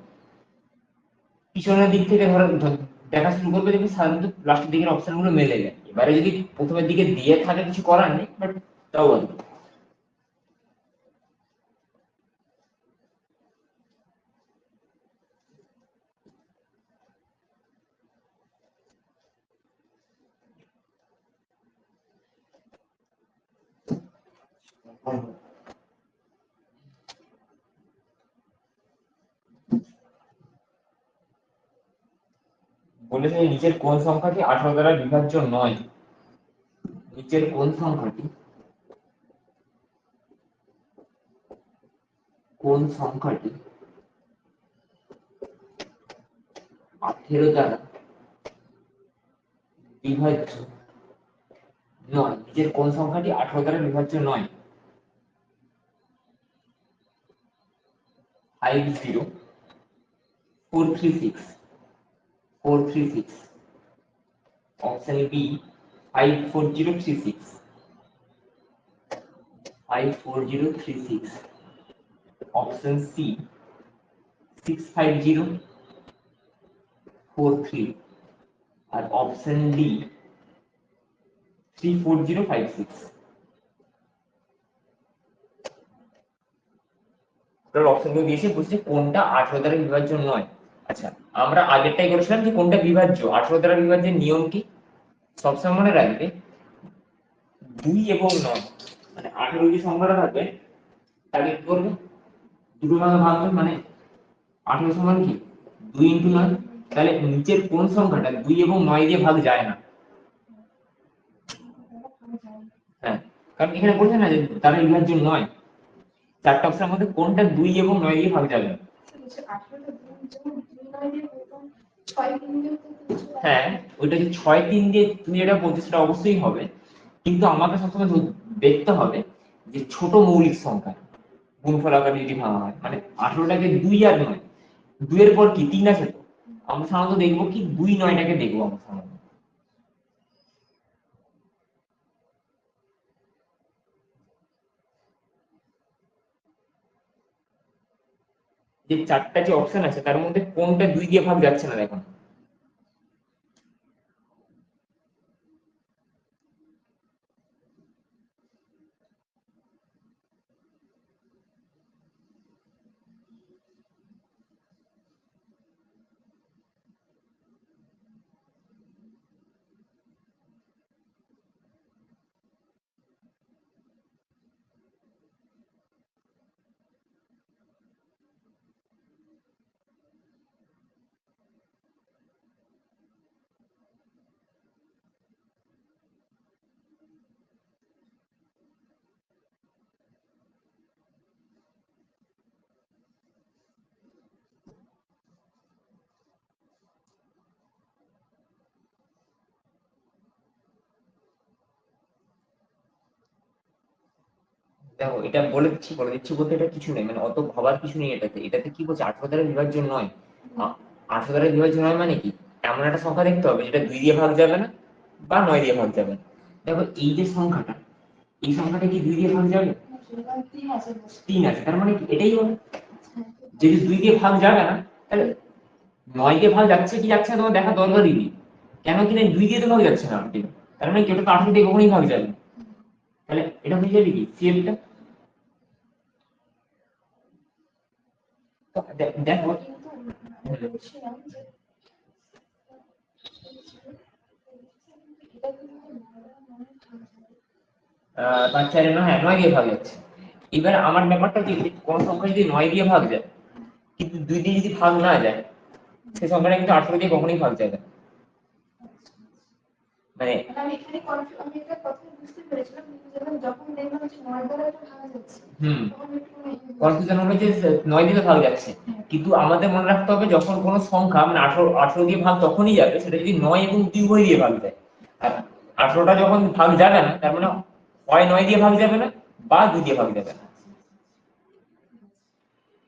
পিছনের দিক থেকে ধরো দেখা শুরু করবে, দেখবে সাধারণত লাস্টের দিকের অপশন গুলো মেলে যায়। এবারে যদি প্রথমের দিকে দিয়ে থাকে কিছু করার নেই, বাট তাও আর কি। বলেছে নিচের কোন সংখ্যাটি 18 দ্বারা বিভাজ্য নয়, নিচের কোন সংখ্যাটি, কোন সংখ্যাটি 18 দ্বারা বিভাজ্য নয়, নিচের কোন সংখ্যাটি 18 দ্বারা বিভাজ্য নয়। 50 436, 436, অপশন বি 54036, 54036, অপশন সি 65043, আর অপশন ডি 34056। অপশনগুলো দিয়েছে, বুঝছি কোনটা 18 দ্বারা বিভাজ্য নয়। আচ্ছা, আমরা আগেরটাই করেছিলাম যে কোনটা বিভাজ্য। 18 দ্বারা বিভাজ্যের নিয়ম কি, সবসময় মনে রাখবে 2 এবং 9, মানে 18 যে সংখ্যাটা থাকবে তাকে কি করবে, দুটো ভাগে ভাঙবে, মানে 18 সমান কি 2 ইন্টু 9। তাহলে নিচের কোন সংখ্যাটা 2 এবং 9 দিয়ে ভাগ যায় না। হ্যাঁ, কারণ এখানে বলছে না যে তারা বিভাজ্য নয়, চারটা অপশনের মধ্যে কোনটা 2 এবং 9 দিয়ে ভাগ যাবে না। হ্যাঁ, ওইটা যে 6 3 দিয়ে তুমি যেটা বলছো সেটা অবশ্যই হবে, কিন্তু আমাকে সবসময় দেখতে হবে যে ছোট মৌলিক সংখ্যা গুণফল আকারে যদি ভাঙা হয়, মানে 18টাকে 2 আর 9, 2 এর পর কি 3 আছে তো, আমরা সাধারণত দেখবো কি 2 9টাকে দেখবো আমরা সাধারণত। যে চারটা যে অপশন আছে তার মধ্যে কোনটা 2 দিয়ে ভাগ যাচ্ছে না দেখুন। দেখো এটা বলে দিচ্ছি বলতে এটা কিছু নেই, মানে অত ভাবার কিছু নেই এটাতে। এটাতে কি বলছে 18 দ্বারা বিভাজ্য নয়। 18 দ্বারা বিভাজ্য নয় মানে কি, এমন একটা সংখ্যা দেখতে হবে যেটা 2 দিয়ে ভাগ যাবে না বা 9 দিয়ে ভাগ যাবে না। দেখো এই যে সংখ্যাটা, এই সংখ্যাটা কি 2 দিয়ে ভাগ যাবে? 3 আছে, তার মানে কি এটাই হবে। যদি 2 দিয়ে ভাগ যাবে না, তাহলে 9 দিয়ে ভাগ যাচ্ছে কি যাচ্ছে না তোমার দেখা দরকারই নেই। কেন কি না 2 দিয়ে তো ভাগ যাচ্ছে না ঠিক, তার মানে কি ওটা তো 18 দিয়ে কখনোই ভাগ যাবে না। তাহলে এটা হয়ে যাবে কি সিএলটা। দেখো পাঁচ চারে নয়, হ্যাঁ 9 দিয়ে ভাগ যাচ্ছে। এবার আমার ব্যাপারটা কি, কোন সংখ্যা যদি 9 দিয়ে ভাগ যায় কিন্তু 2 দিয়ে যদি ভাগ না যায়, সেই সংখ্যাটা কিন্তু 18 দিয়ে কখনোই ভাগ যাবে না। মানে আমি এখানে আমি একটা কথা বুঝতে পেরেছিলাম, যখন যখন দেখলাম যে 9 দ্বারা এটা ভাঙা যাচ্ছে তখন একটু কনফিউশন হলো যে 9 দিয়ে ভাগ যাচ্ছে, কিন্তু আমাদের মনে রাখতে হবে যখন কোনো সংখ্যা মানে 18 দিয়ে ভাগ তখনই যাবে সেটা যদি 9 এবং 2 উভয় দিয়ে ভাগ যায়। আর 18টা যখন ভাগ যাবে না, তার মানে হয় 9 দিয়ে ভাগ যাবে না বা 2 দিয়ে ভাগ যাবে না।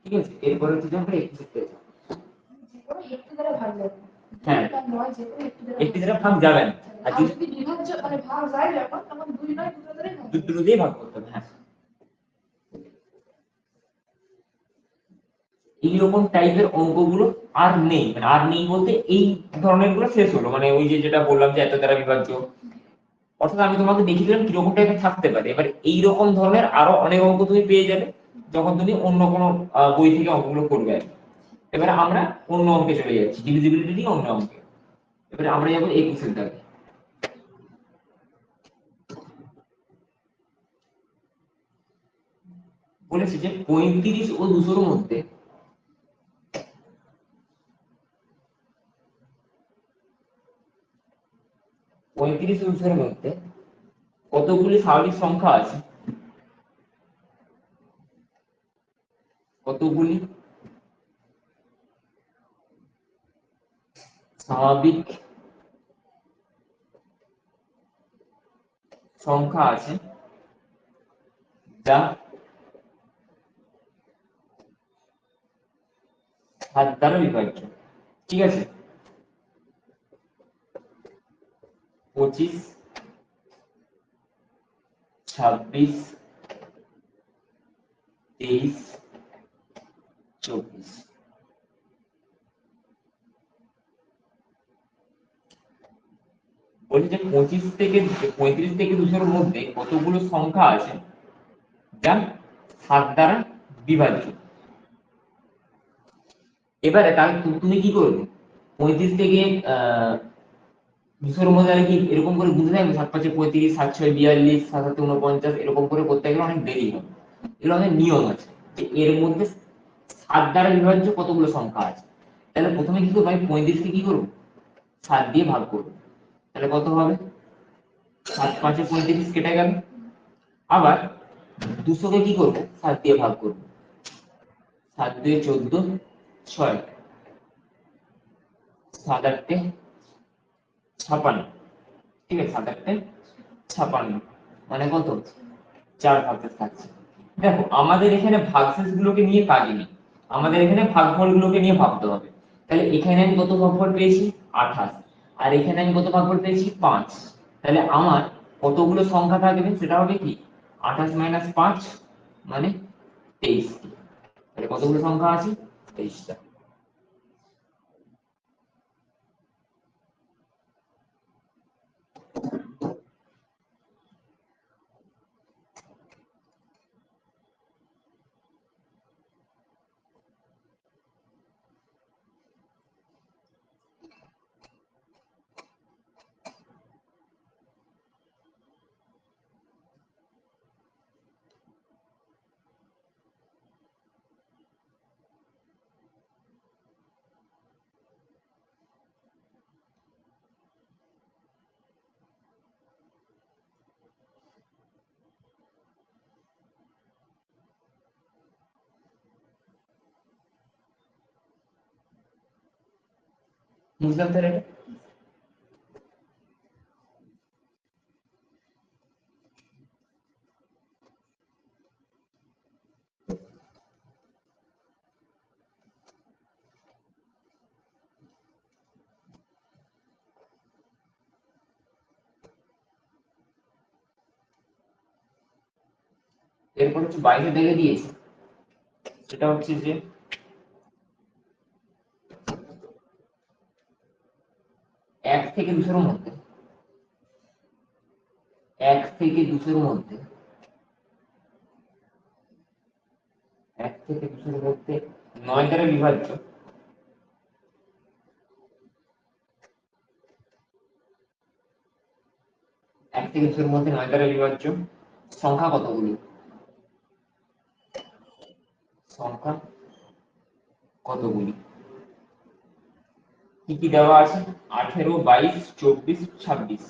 ঠিক আছে, এরপরে হচ্ছে আমরা একটু পেয়ে যেকোনো একটি দ্বারা ভাগ যাবে। হ্যাঁ, দুই বা নয় যেকোনো একটি দ্বারা ভাগ যাবে না। আর যদি বিভাজ্য মানে ভাগ যায় যখন তখন 2 নয় দুটো দ্বারা ভাগ যাবে। দুটো দিয়ে ভাগ করতে হবে। হ্যাঁ, এইরকম টাইপের অঙ্কগুলো আর নেই, মানে আর নেই বলতে এই ধরনের গুলো শেষ হলো, মানে ওই যে যেটা বললাম যে এত দ্বারা বিভাজ্য, অর্থাৎ আমি তোমাকে দেখিয়ে দিলাম কিরকম টাইপের থাকতে পারে। এবার এইরকম ধরনের আরো অনেক অঙ্ক তুমি পেয়ে যাবে যখন তুমি অন্য কোনো বই থেকে অঙ্কগুলো করবে। এবার আমরা অন্য অঙ্কে চলে যাচ্ছি, ডিভিজিবিলিটি অন্য অঙ্কে। এবারে আমরা যাবো 21 এর দাগে। বলেছে যে 35 ও 200 এর মধ্যে কতগুলি স্বাভাবিক সংখ্যা আছে, কতগুলি স্বাভাবিক সংখ্যা আছে যা 7 দ্বারা বিভাজ্য। ঠিক আছে, 25, 26, 23, 24। বলছি যে 35 থেকে 200 এর মধ্যে কতগুলো সংখ্যা আছে যা 7 দ্বারা বিভাজ্য। এবারে তাহলে তুমি কি করবে, 35 থেকে 200 এর মধ্যে আর কি এরকম করে বুঝে থাকবে 7 5 35, 7 6 42, 7 7 49, এরকম করে করতে গেলে অনেক দেরি হবে। এগুলো অনেক নিয়ম আছে যে এর মধ্যে 7 দ্বারা বিভাজ্য কতগুলো সংখ্যা আছে। তাহলে প্রথমে কি করবো, আমি 35 কে কি করবো 7 দিয়ে ভাগ করবো, তাহলে কত হবে 7 5 35 কেটে গেল। আবার 200 কে কি করবো 7 দিয়ে ভাগ করবো, 7 2 14, 6, 7 8 56। ঠিক আছে, 7 8 56 মানে কত 4 ভাগশেষ থাকছে। দেখো আমাদের এখানে ভাগশেষ গুলোকে নিয়ে কাজ নেই, আমাদের এখানে ভাগফল গুলোকে নিয়ে ভাবতে হবে। তাহলে এখানে আমি কত ভাগফল পেয়েছি 28, আর এখানে আমি কত ভাগফল পেয়েছি 5। তাহলে আমার কতগুলো সংখ্যা থাকবে সেটা হবে কি 28 - 5 মানে 23। তাহলে কতগুলো সংখ্যা আছে 23টা। বুঝলাম তাহলে এটা? এরপর হচ্ছে 22 দেখে দিয়েছে, সেটা হচ্ছে যে এক থেকে 200 মধ্যে, 1 থেকে 200 মধ্যে, 1 থেকে 200 মধ্যে 9 দ্বারা বিভাজ্য, 1 থেকে 200 মধ্যে 9 দ্বারা বিভাজ্য সংখ্যা কতগুলি? সংখ্যা কতগুলি? কি কি দেওয়া আছে? 18, 22, 24, 26।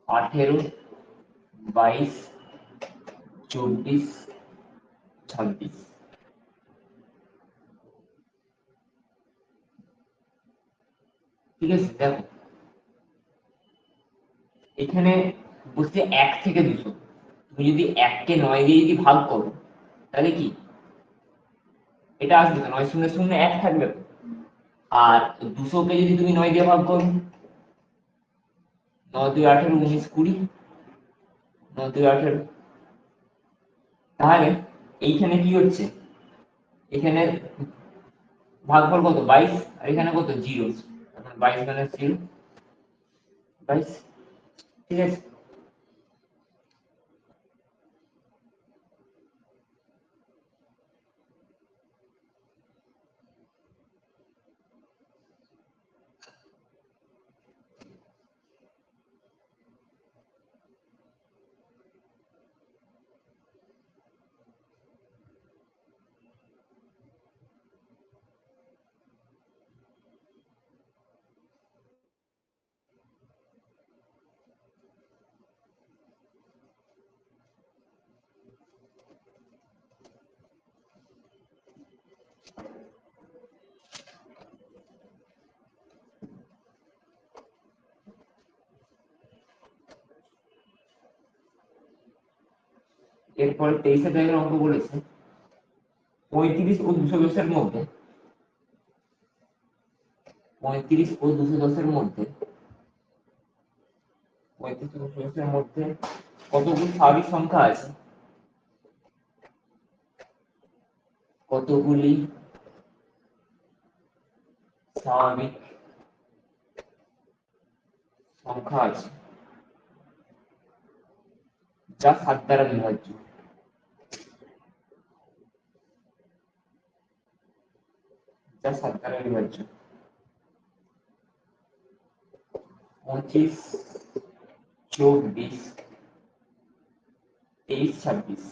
18, 22, 24, 26। ঠিক আছে, দেখো এখানে বলছে 1 থেকে 200, তুমি যদি 1 কে 9 দিয়ে যদি ভাগ করো তাহলে কি এটা আসবে তো, 9 শূন্য শূন্য 1 থাকবে তো। আর 200 কে যদি তুমি 9 দিয়ে ভাগ করো, 9 2 18, 19 20, 9 2 18, তাহলে এইখানে কি হচ্ছে, এখানে ভাগফল কত? 22, আর এখানে কত? 0। এখন 22 মানে 0, 22। ঠিক আছে, এরপরে 23 জায়গার অঙ্ক বলেছে 35 ও 210 মধ্যে, 35 ও 210 মধ্যে, 35 ও 210 মধ্যে কতগুলি স্বাভাবিক সংখ্যা আছে? কতগুলি স্বাভাবিক সংখ্যা আছে যা 7 দ্বারা বিভাজ্য? যা 7 দ্বারা বিভাজ্য। 25, 24, 23, 26।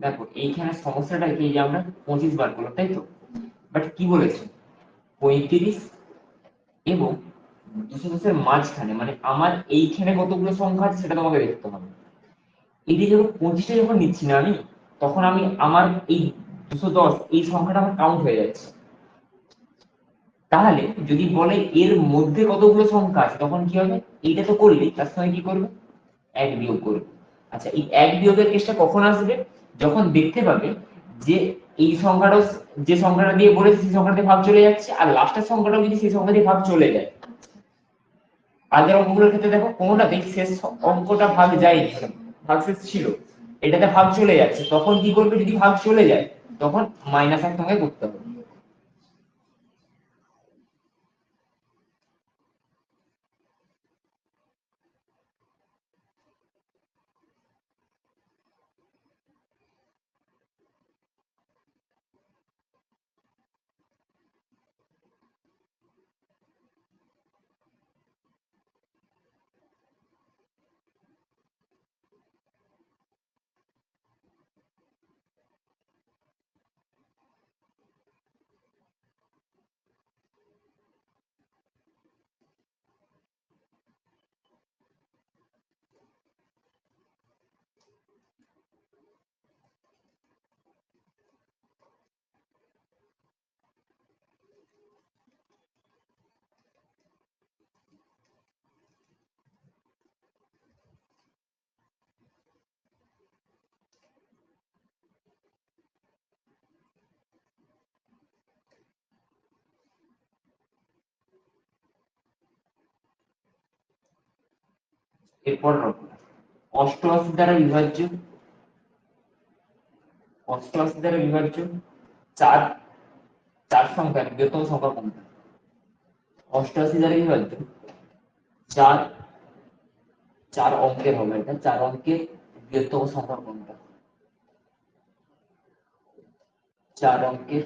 দেখো এইখানে সমস্যাটা কি, যে আমরা 25 বার করলাম তাই তো, বাট কি বলেছে 35 এবং 210 মাঝখানে, মানে আমার এইখানে কতগুলো সংখ্যা আছে সেটা তোমাকে দেখতে হবে। এই যে যখন 25টা যখন নিচ্ছি না আমি, তখন আমি আমার এই 210 এই সংখ্যাটা আমার কাউন্ট হয়ে যাচ্ছে। তাহলে যদি বলে এর মধ্যে কতগুলো সংখ্যা আছে, তখন কি হবে, এইটা তো করলি তার সঙ্গে কি করবে, 1 বিয়োগ করবে। আচ্ছা, এই 1 বিয়োগের কেসটা কখন আসবে? যখন দেখতে পাবে যে এই সংখ্যাটা, যে সংখ্যাটা দিয়ে বলেছে সেই সংখ্যাটা দিয়ে ভাগ চলে যাচ্ছে, আর লাস্টের সংখ্যাটাও যদি সেই সংখ্যা দিয়ে ভাগ চলে যায়। আগের অঙ্কগুলোর ক্ষেত্রে দেখো কোনোটাতেই শেষ অঙ্কটা ভাগ যায়নি, ভাগশেষ ছিল, এটাতে ভাগ চলে যাচ্ছে, তখন কি করবে, যদি ভাগ চলে যায় তখন -1 সঙ্গে করতে হবে। এরপর অষ্টআশি দ্বারা বিভাজ্য, অষ্টআশি দ্বারা বিভাজ্য চার, চার সংখ্যার বৃহত্তম সংখ্যা কোনটা? অষ্টআশি দ্বারা বিভাজ্য চার, চার অঙ্কের হবে, এটা চার অঙ্কের বৃহত্তম সংখ্যা কোনটা? চার অঙ্কের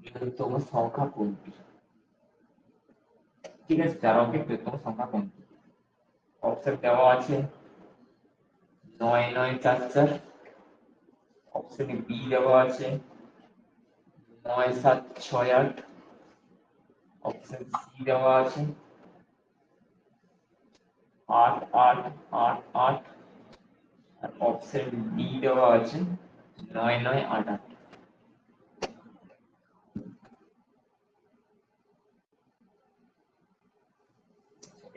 বৃহত্তম সংখ্যা কোনটি? ঠিক আছে, চার অঙ্কের বৃহত্তম সংখ্যা কোনটি? অপশন দেওয়া আছে 9944, অপশনে বি দেওয়া আছে 9768, অপশন সি দেওয়া আছে 8888, আর অপশন ডি দেওয়া আছে 9988।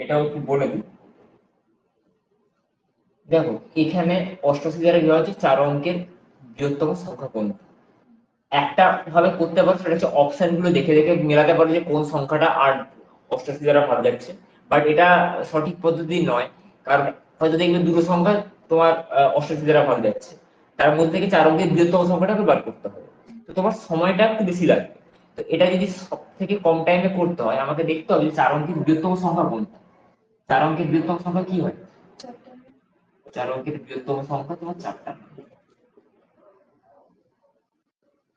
এটাও একটু বলে দিই। দেখো এখানে অষ্টআশি দ্বারা বিভাজ্য চার অঙ্কের বৃহত্তম সংখ্যা কোনটি? একটা ভাবে করতে পারো, সেটা হচ্ছে অপশন গুলো দেখে দেখে মেলাতে পারো যে কোন সংখ্যাটা আর অষ্টআশি দ্বারা ভাগ যাচ্ছে, বাট এটা সঠিক পদ্ধতি নয়। কারণ হয়তো দেখবে দুটো সংখ্যা তোমার অষ্টআশি দ্বারা ভাগ যাচ্ছে, তার মধ্যে থেকে চার অঙ্কের বৃহত্তম সংখ্যাটাকে বার করতে হবে, তো তোমার সময়টা একটু বেশি লাগবে। তো এটা যদি সব থেকে কম টাইমে করতে হয়, আমাকে দেখতে হবে যে চার অঙ্কের বৃহত্তম সংখ্যা কোনটা। চার অঙ্কের বৃহত্তম সংখ্যা কি হয়? চার অঙ্কের বৃহত্তম সংখ্যা তোমার চারটা।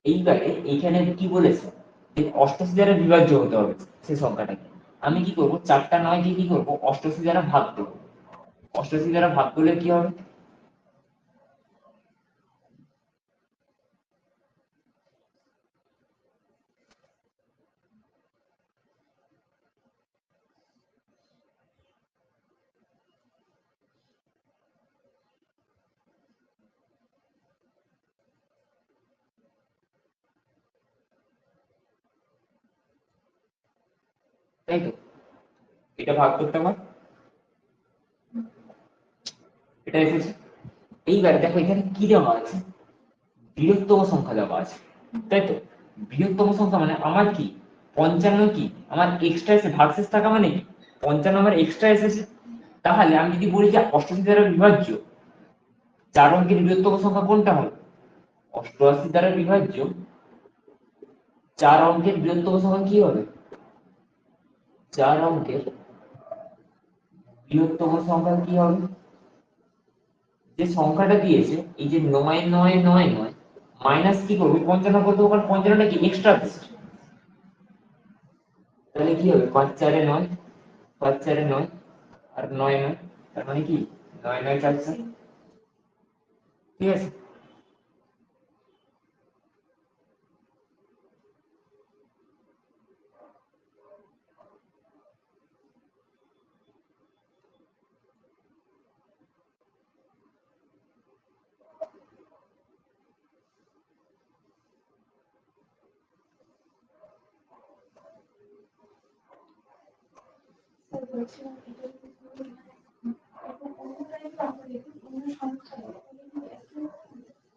এইবারে এইখানে কি বলেছে যে অষ্টআশি দ্বারা বিভাজ্য হতে হবে সেই সংখ্যাটাকে। আমি কি করব, চারটা নয় কে কি করব, অষ্টআশি দ্বারা ভাগ করব। অষ্টআশি দ্বারা ভাগ করলে কি হবে? তাই তো, এটা ভাগ করতে আমার এটা এসেছে। এইবার দেখো এখানে কি দেওয়া আছে, বৃহত্তম সংখ্যা দেওয়া আছে, তাই তো। বৃহত্তম সংখ্যা মানে আমার কি 55 কি আমার এক্সট্রা এসে ভাগশেষ থাকা মানে কি 55 আমার এক্সট্রা এসেছে। তাহলে আমি যদি বলি যে অষ্টআশি দ্বারা বিভাজ্য চার অঙ্কের বৃহত্তম সংখ্যা কোনটা হবে, অষ্টআশি দ্বারা বিভাজ্য চার অঙ্কের বৃহত্তম সংখ্যা কি হবে? চার অঙ্কের বৃহত্তম সংখ্যা কি হবে? যে সংখ্যাটা দিয়েছে এই যে 9999 মাইনাস কি করবে 55 করতে, কারণ 55টা কি এক্সট্রা দিচ্ছে, তাহলে কি হবে 5 4 এ 9, 5 4 এ 9 আর 9 9, তার মানে কি 9 9 4 4। ঠিক আছে,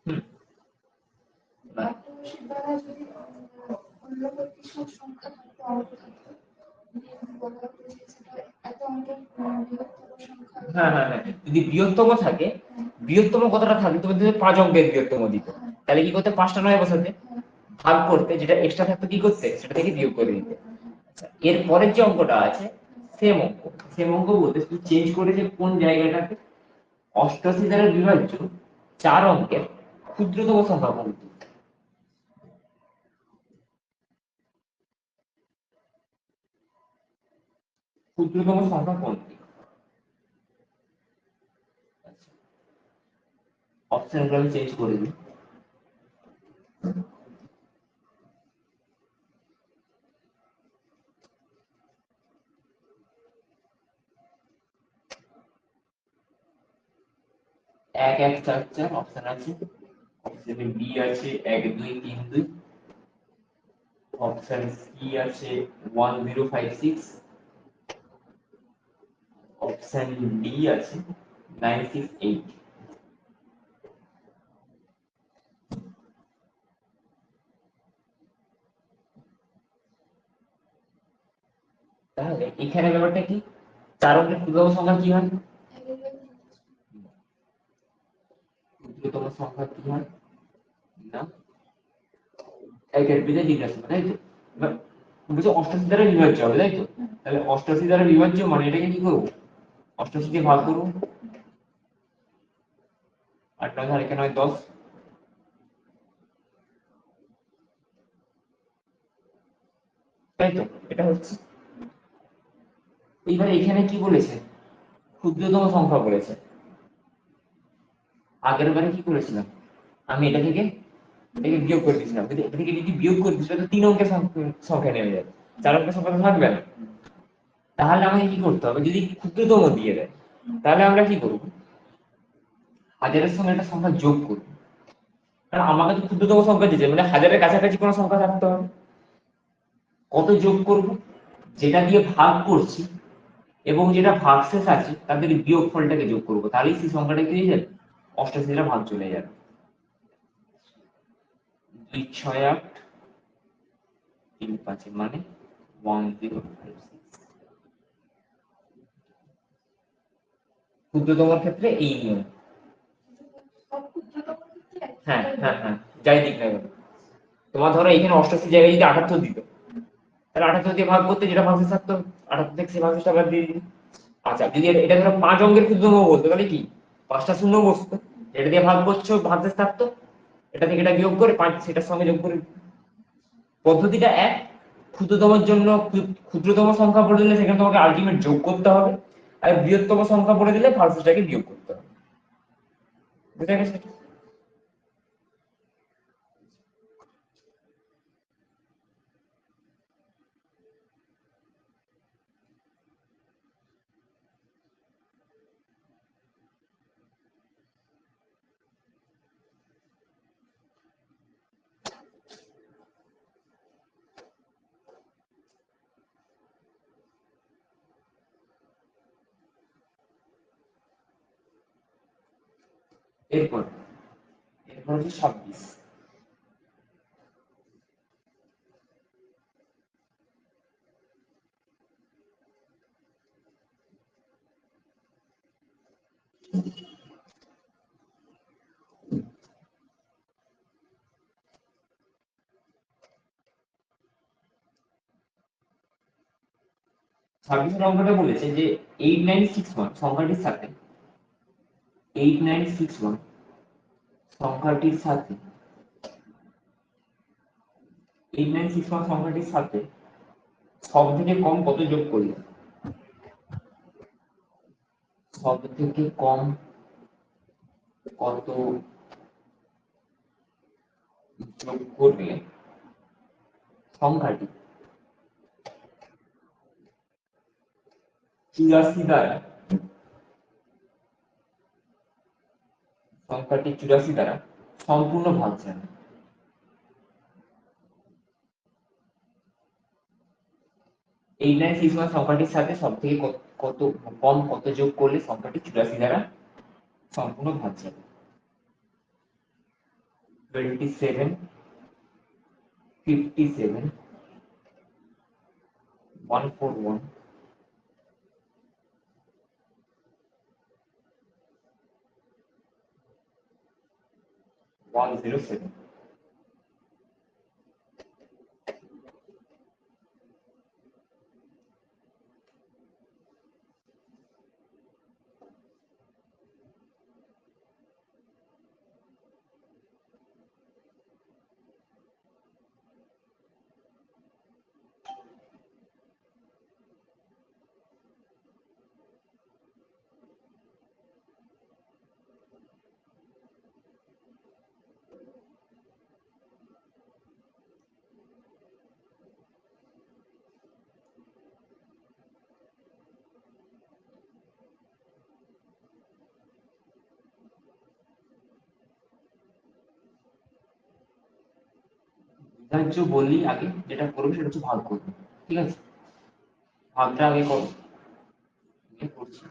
হুম, হ্যাঁ হ্যাঁ হ্যাঁ, যদি বৃহত্তম থাকে, বৃহত্তম কতটা থাকে তুমি যদি 5 অঙ্কের বৃহত্তম দিতে, তাহলে কি করতে 5টা 9 বসাতে, ভাগ করতে, যেটা এক্সট্রা থাকতো কি করতে সেটা থেকে বিয়োগ করে দিতে। আচ্ছা, এর পরের যে অঙ্কটা আছে সেম অঙ্ক, সেম অঙ্ক বলতে শুধু চেঞ্জ করেছে কোন জায়গাটাতে, অষ্টআশি দ্বারা বিভাজ্য চার অঙ্কের ক্ষুদ্রতম সংখ্যা কোনটি? ক্ষুদ্রতম সংখ্যা কোনটি? অপশনগুলো আমি চেঞ্জ করে দিই। এক এক চার চার অপশন আছে, অপশনে বি আছে 1232, অপশন সি আছে 1056, অপশন ডি আছে 968। তাহলে এখানে ব্যাপারটা কি, চার অঙ্কের ক্ষুদ্রতম সংখ্যা কি হয়? ক্ষুদ্রতম সংখ্যা কি হয় না একের ভিতরে জিজ্ঞাসা তাই তো বলছে 88 দ্বারা বিভাজ্য হবে তাই তো তাহলে 88 দ্বারা বিভাজ্য মানে এটাকে কি করবো 88 দিয়ে ভাগ করবো 8 9 আর এখানে হয় 10 তাই তো এটা হচ্ছে এইবার এখানে কি বলেছে ক্ষুদ্রতম সংখ্যা বলেছে আগের বারে কি করেছিলাম আমি এটাকে বিয়োগ করে দিয়েছিলাম যদি এটা থেকে যদি বিয়োগ করে দিই তাহলে 3 অঙ্কের সংখ্যা নেমে যাবে 4 অঙ্কের সংখ্যা তো থাকবে না তাহলে আমাকে কি করতে হবে যদি ক্ষুদ্রতম দিয়ে দেয় তাহলে আমরা কি করব হাজারের সঙ্গে একটা সংখ্যা যোগ করব কারণ আমাকে তো ক্ষুদ্রতম সংখ্যা দিয়েছে মানে হাজারের কাছাকাছি কোনো সংখ্যা থাকতে হবে কত যোগ করব যেটা দিয়ে ভাগ করছি এবং যেটা ভাগশেষ আছে তাদের বিয়োগফলটাকে যোগ করব তাহলেই সেই সংখ্যাটা কি হয়ে যাবে 88 দ্বারা ভাগ চলে যাবে 2 6 8 3 5 মানে 1056 ক্ষুদ্রতম ক্ষেত্রে এই নিয়ম হ্যাঁ হ্যাঁ হ্যাঁ যাই দিক না কেন তোমার ধরো এখানে 88 জায়গায় যদি 78 দিত তাহলে 78 দিয়ে ভাগ করতে যেটা ভাগশেষ থাকতো 78 থেকে সেই ভাগশেষটা বাদ দিয়ে দিই আচ্ছা যদি এটা ধরো 5 অঙ্কের ক্ষুদ্রতম বলতো তাহলে কি 5টা শূন্য বসতো এটা দিয়ে ভাগ করছো ভাগশেষ থাকতো এটা থেকে এটা বিয়োগ করে 5 সেটার সঙ্গে যোগ করে পদ্ধতিটা এক ক্ষুদ্রতমের জন্য ক্ষুদ্রতম সংখ্যা বলে দিলে সেখানে তোমাকে আলটিমেট যোগ করতে হবে আর বৃহত্তম সংখ্যা বলে দিলে ভাগশেষটাকে বিয়োগ করতে হবে বুঝা গেছে এরপর এরপর হচ্ছে 26 26 অঙ্কটা বলেছে যে 8961 সংখ্যাটির সাথে 8961 সংখ্যাটির সাথে 8961 সংখ্যাটির সাথে সব থেকে কম কত যোগ করলে সব থেকে কম কত যোগ করলে সংখ্যাটি 84 দ্বারা সংখ্যাটি 84 দ্বারা সম্পূর্ণ ভাগছে না 8961 সংখ্যাটির সাথে সব থেকে কত কম কত যোগ করলে সংখ্যাটি 84 দ্বারা সম্পূর্ণ ভাগছে 27 57 141 107 বিভাজ্য বললি আগে যেটা করবে সেটা হচ্ছে ভাগ করবে ঠিক আছে ভাগটা আগে করো করছি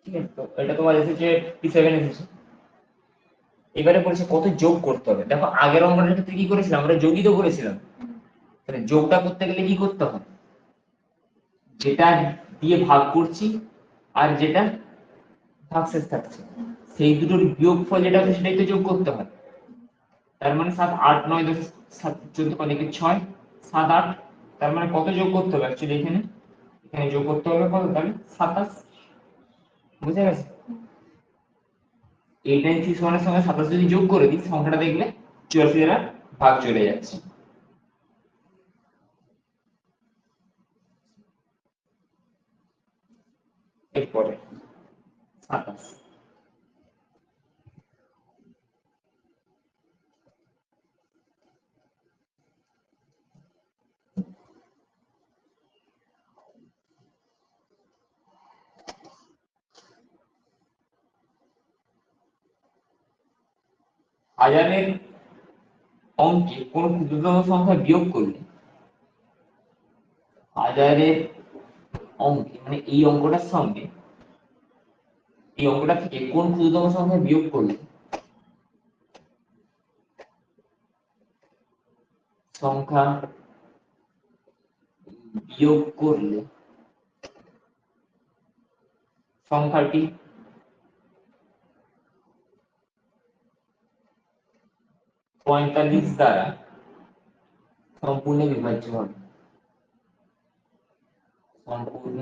ঠিক আছে, তো এটা তোমার এসেছে P7 এসেছে। এবারে বলছে কত যোগ করতে হবে। দেখো আগের অঙ্কটার ক্ষেত্রে কি করেছিলাম, আমরা যোগই তো করেছিলাম। তাহলে যোগটা করতে গেলে কি করতে হবে, যেটা দিয়ে ভাগ করছি আর যেটা ভাগশেষ থাকছে সেই দুটোর বিয়োগফল যেটা আছে সেটাই তো যোগ করতে হয়। তার মানে 7 8 9 10 7 14 5 6 7 8, তার মানে কত যোগ করতে হবে অ্যাকচুয়ালি এখানে, এখানে যোগ করতে হবে কত, তাহলে 27। বুঝে গেছে? 896 এর সঙ্গে 27 যদি যোগ করে দিই সংখ্যাটা দেখবে 84 দ্বারা ভাগ চলে যাচ্ছে। এরপরে 27 হাজারের অঙ্কে কোন ক্ষুদ্রতম সংখ্যা বিয়োগ করলে, হাজারের অঙ্কে মানে এই অঙ্কটার সঙ্গে এই অঙ্কটা থেকে কোন ক্ষুদ্রতম সংখ্যা বিয়োগ করলে সংখ্যা বিয়োগ করলে সংখ্যাটি 45 দ্বারা সম্পূর্ণ বিভাজ্য হবে। সম্পূর্ণ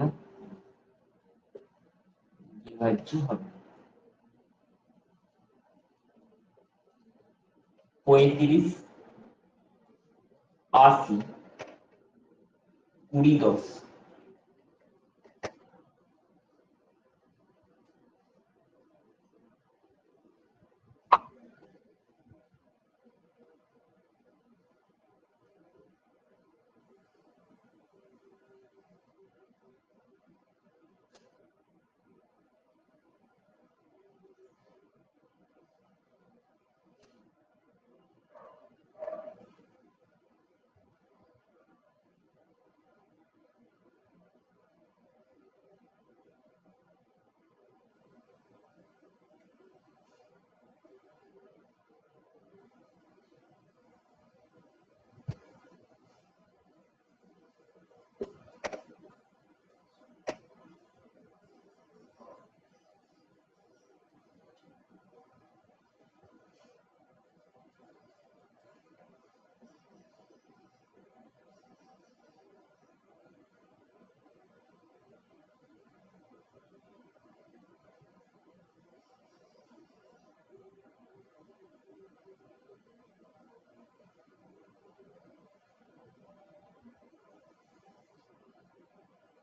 বিভাজ্য হবে। 35 80 20 10।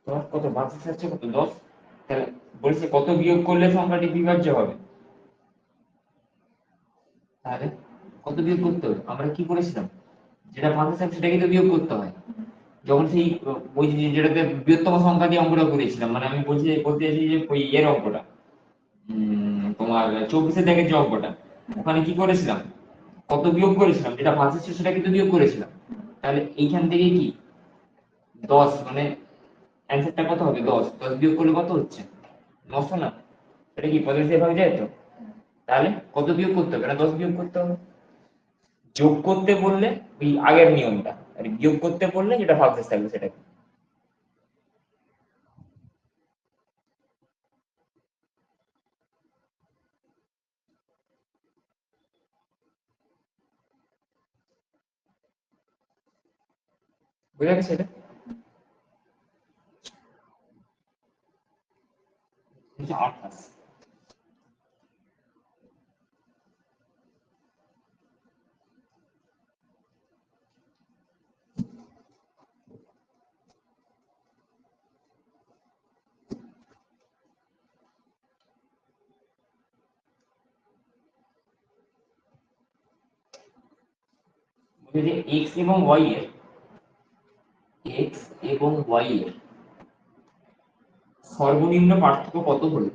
তোমার কত ভাগশেষ আসছে কত 10। তাহলে বলছে কত বিয়োগ করলে সংখ্যাটি বিভাজ্য হবে, তাহলে কত বিয়োগ করতে হবে, আমরা কি করেছিলাম যেটা ভাগশেষ আছে সেটাকে তো বিয়োগ করতে হয়। যখন সেই ওই যেটাতে বৃহত্তম সংখ্যা দিয়ে অঙ্কটা করেছিলাম, মানে আমি বলছি বলতে চাইছি যে ওই এর অঙ্কটা তোমার 24 দেখে যে অঙ্কটা, ওখানে কি করেছিলাম কত বিয়োগ করেছিলাম, যেটা ভাগশেষ ছিল সেটা কিন্তু বিয়োগ করেছিলাম। তাহলে এইখান থেকে কি 10 মানে অ্যান্সারটা কত হবে, 10 বিয়োগ করলে কত হচ্ছে 900 না, এটা কি পজিটিভ ভাবে যায় তো। তাহলে কত বিয়োগ করতে হবে না 10 বিয়োগ করতে হবে। যোগ করতে বললে ওই আগের নিয়মটা, আর বিয়োগ করতে বললে যেটা ভাগশেষ থাকবে সেটা। বুঝা গেছে এটা? 28 যে x এবং y এর x এবং y এর সর্বনিম্ন পার্থক্য কত হলে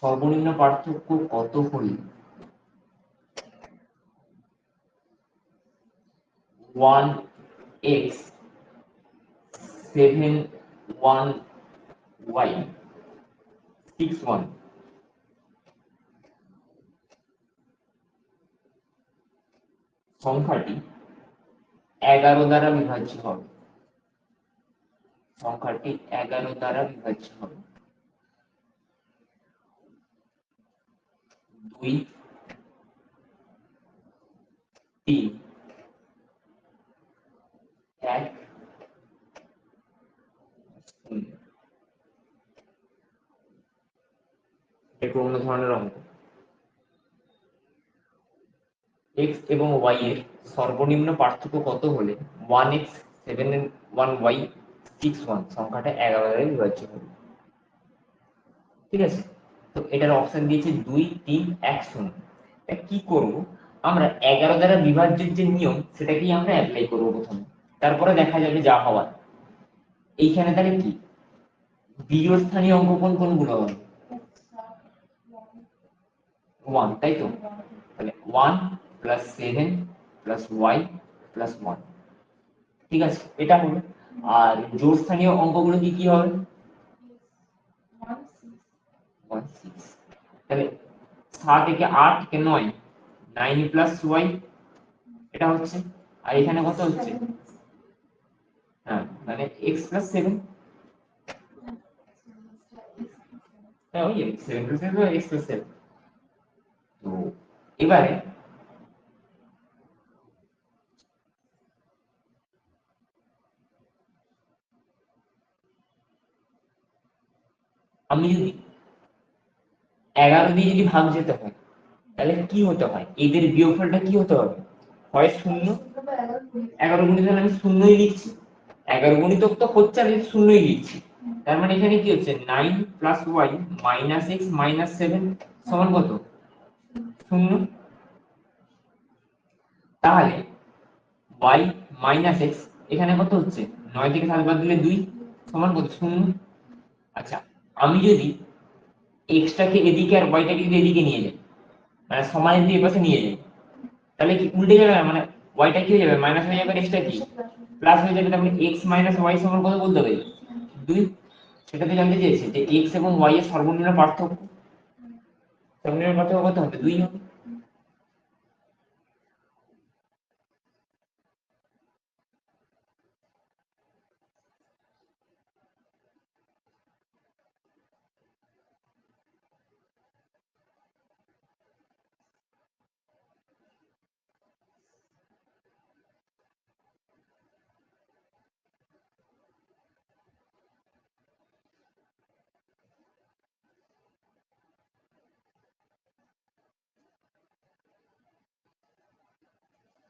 সর্বনিম্ন পার্থক্য কত হলে 1x 7 1 y 6 1 সংখ্যাটি 11 দ্বারা বিভাজ্য হবে। সংখ্যাটি 11 দ্বারা বিভাজ্য হবে। 2 3 1 0। এটা অন্য ধরনের অঙ্ক। x এবং y এর সর্বনিম্ন পার্থক্য কত হলে 1x 7 1y 6 1 সংখ্যাটা 11 দ্বারা বিভাজ্য হবে। ঠিক আছে, তো এটার অপশন দিয়েছে 2 3 1 0। কি করব, আমরা 11 দ্বারা বিভাজ্যের যে নিয়ম সেটাকেই আমরা অ্যাপ্লাই করব প্রথমে, তারপরে দেখা যাবে যা হওয়ার। এইখানে তাহলে কি বিজোড় স্থানীয় অঙ্ক কোনগুলো হবে? 1, তাই তো? তাহলে 1 + 7 + y + 1। ঠিক আছে, এটা হলো। আর জোড় স্থানীয় অঙ্কগুলো কি কি হবে? 1 6। তাহলে 7 থেকে 8 থেকে 9 9 + y এটা হচ্ছে। আর এখানে কত হচ্ছে? হ্যাঁ, মানে x + 7। হ্যাঁ, ওই 7 + 7 x + 7। তো এবারে আমি যদি 11 দিয়ে যদি ভাগ যেতে হয় তাহলে কি হতে হয়? এদের বিয়োগফলটা কি হতে হবে? হয় 0। 11 গুণিত হলে আমি শূন্যই লিখছি, 11 গুণিতক তো হচ্ছে, আমি শূন্যই লিখছি। তার মানে এখানে কি হচ্ছে? 9 + y - x - 7 সমান কত? 0। তাহলে y - x এখানে কত হচ্ছে? 9 থেকে 7 বাদ দিলে 2 সমান কত? 0। আচ্ছা, আমি যদি x টাকে এদিকে আর y টাকে যদি এদিকে নিয়ে যাই, মানে সমানের দিয়ে পাশে নিয়ে যাই, তাহলে কি উল্টে যাবে না? মানে y টা কি হয়ে যাবে? মাইনাস হয়ে যাবে, x টা কি প্লাস হয়ে যাবে। তাহলে x - y সমান কত বলতে পারি? 2। সেটাতে জানতে চেয়েছে যে x এবং y এর সর্বনিম্ন পার্থক্য। সর্বনিম্ন পার্থক্য কত হবে? 2 হবে।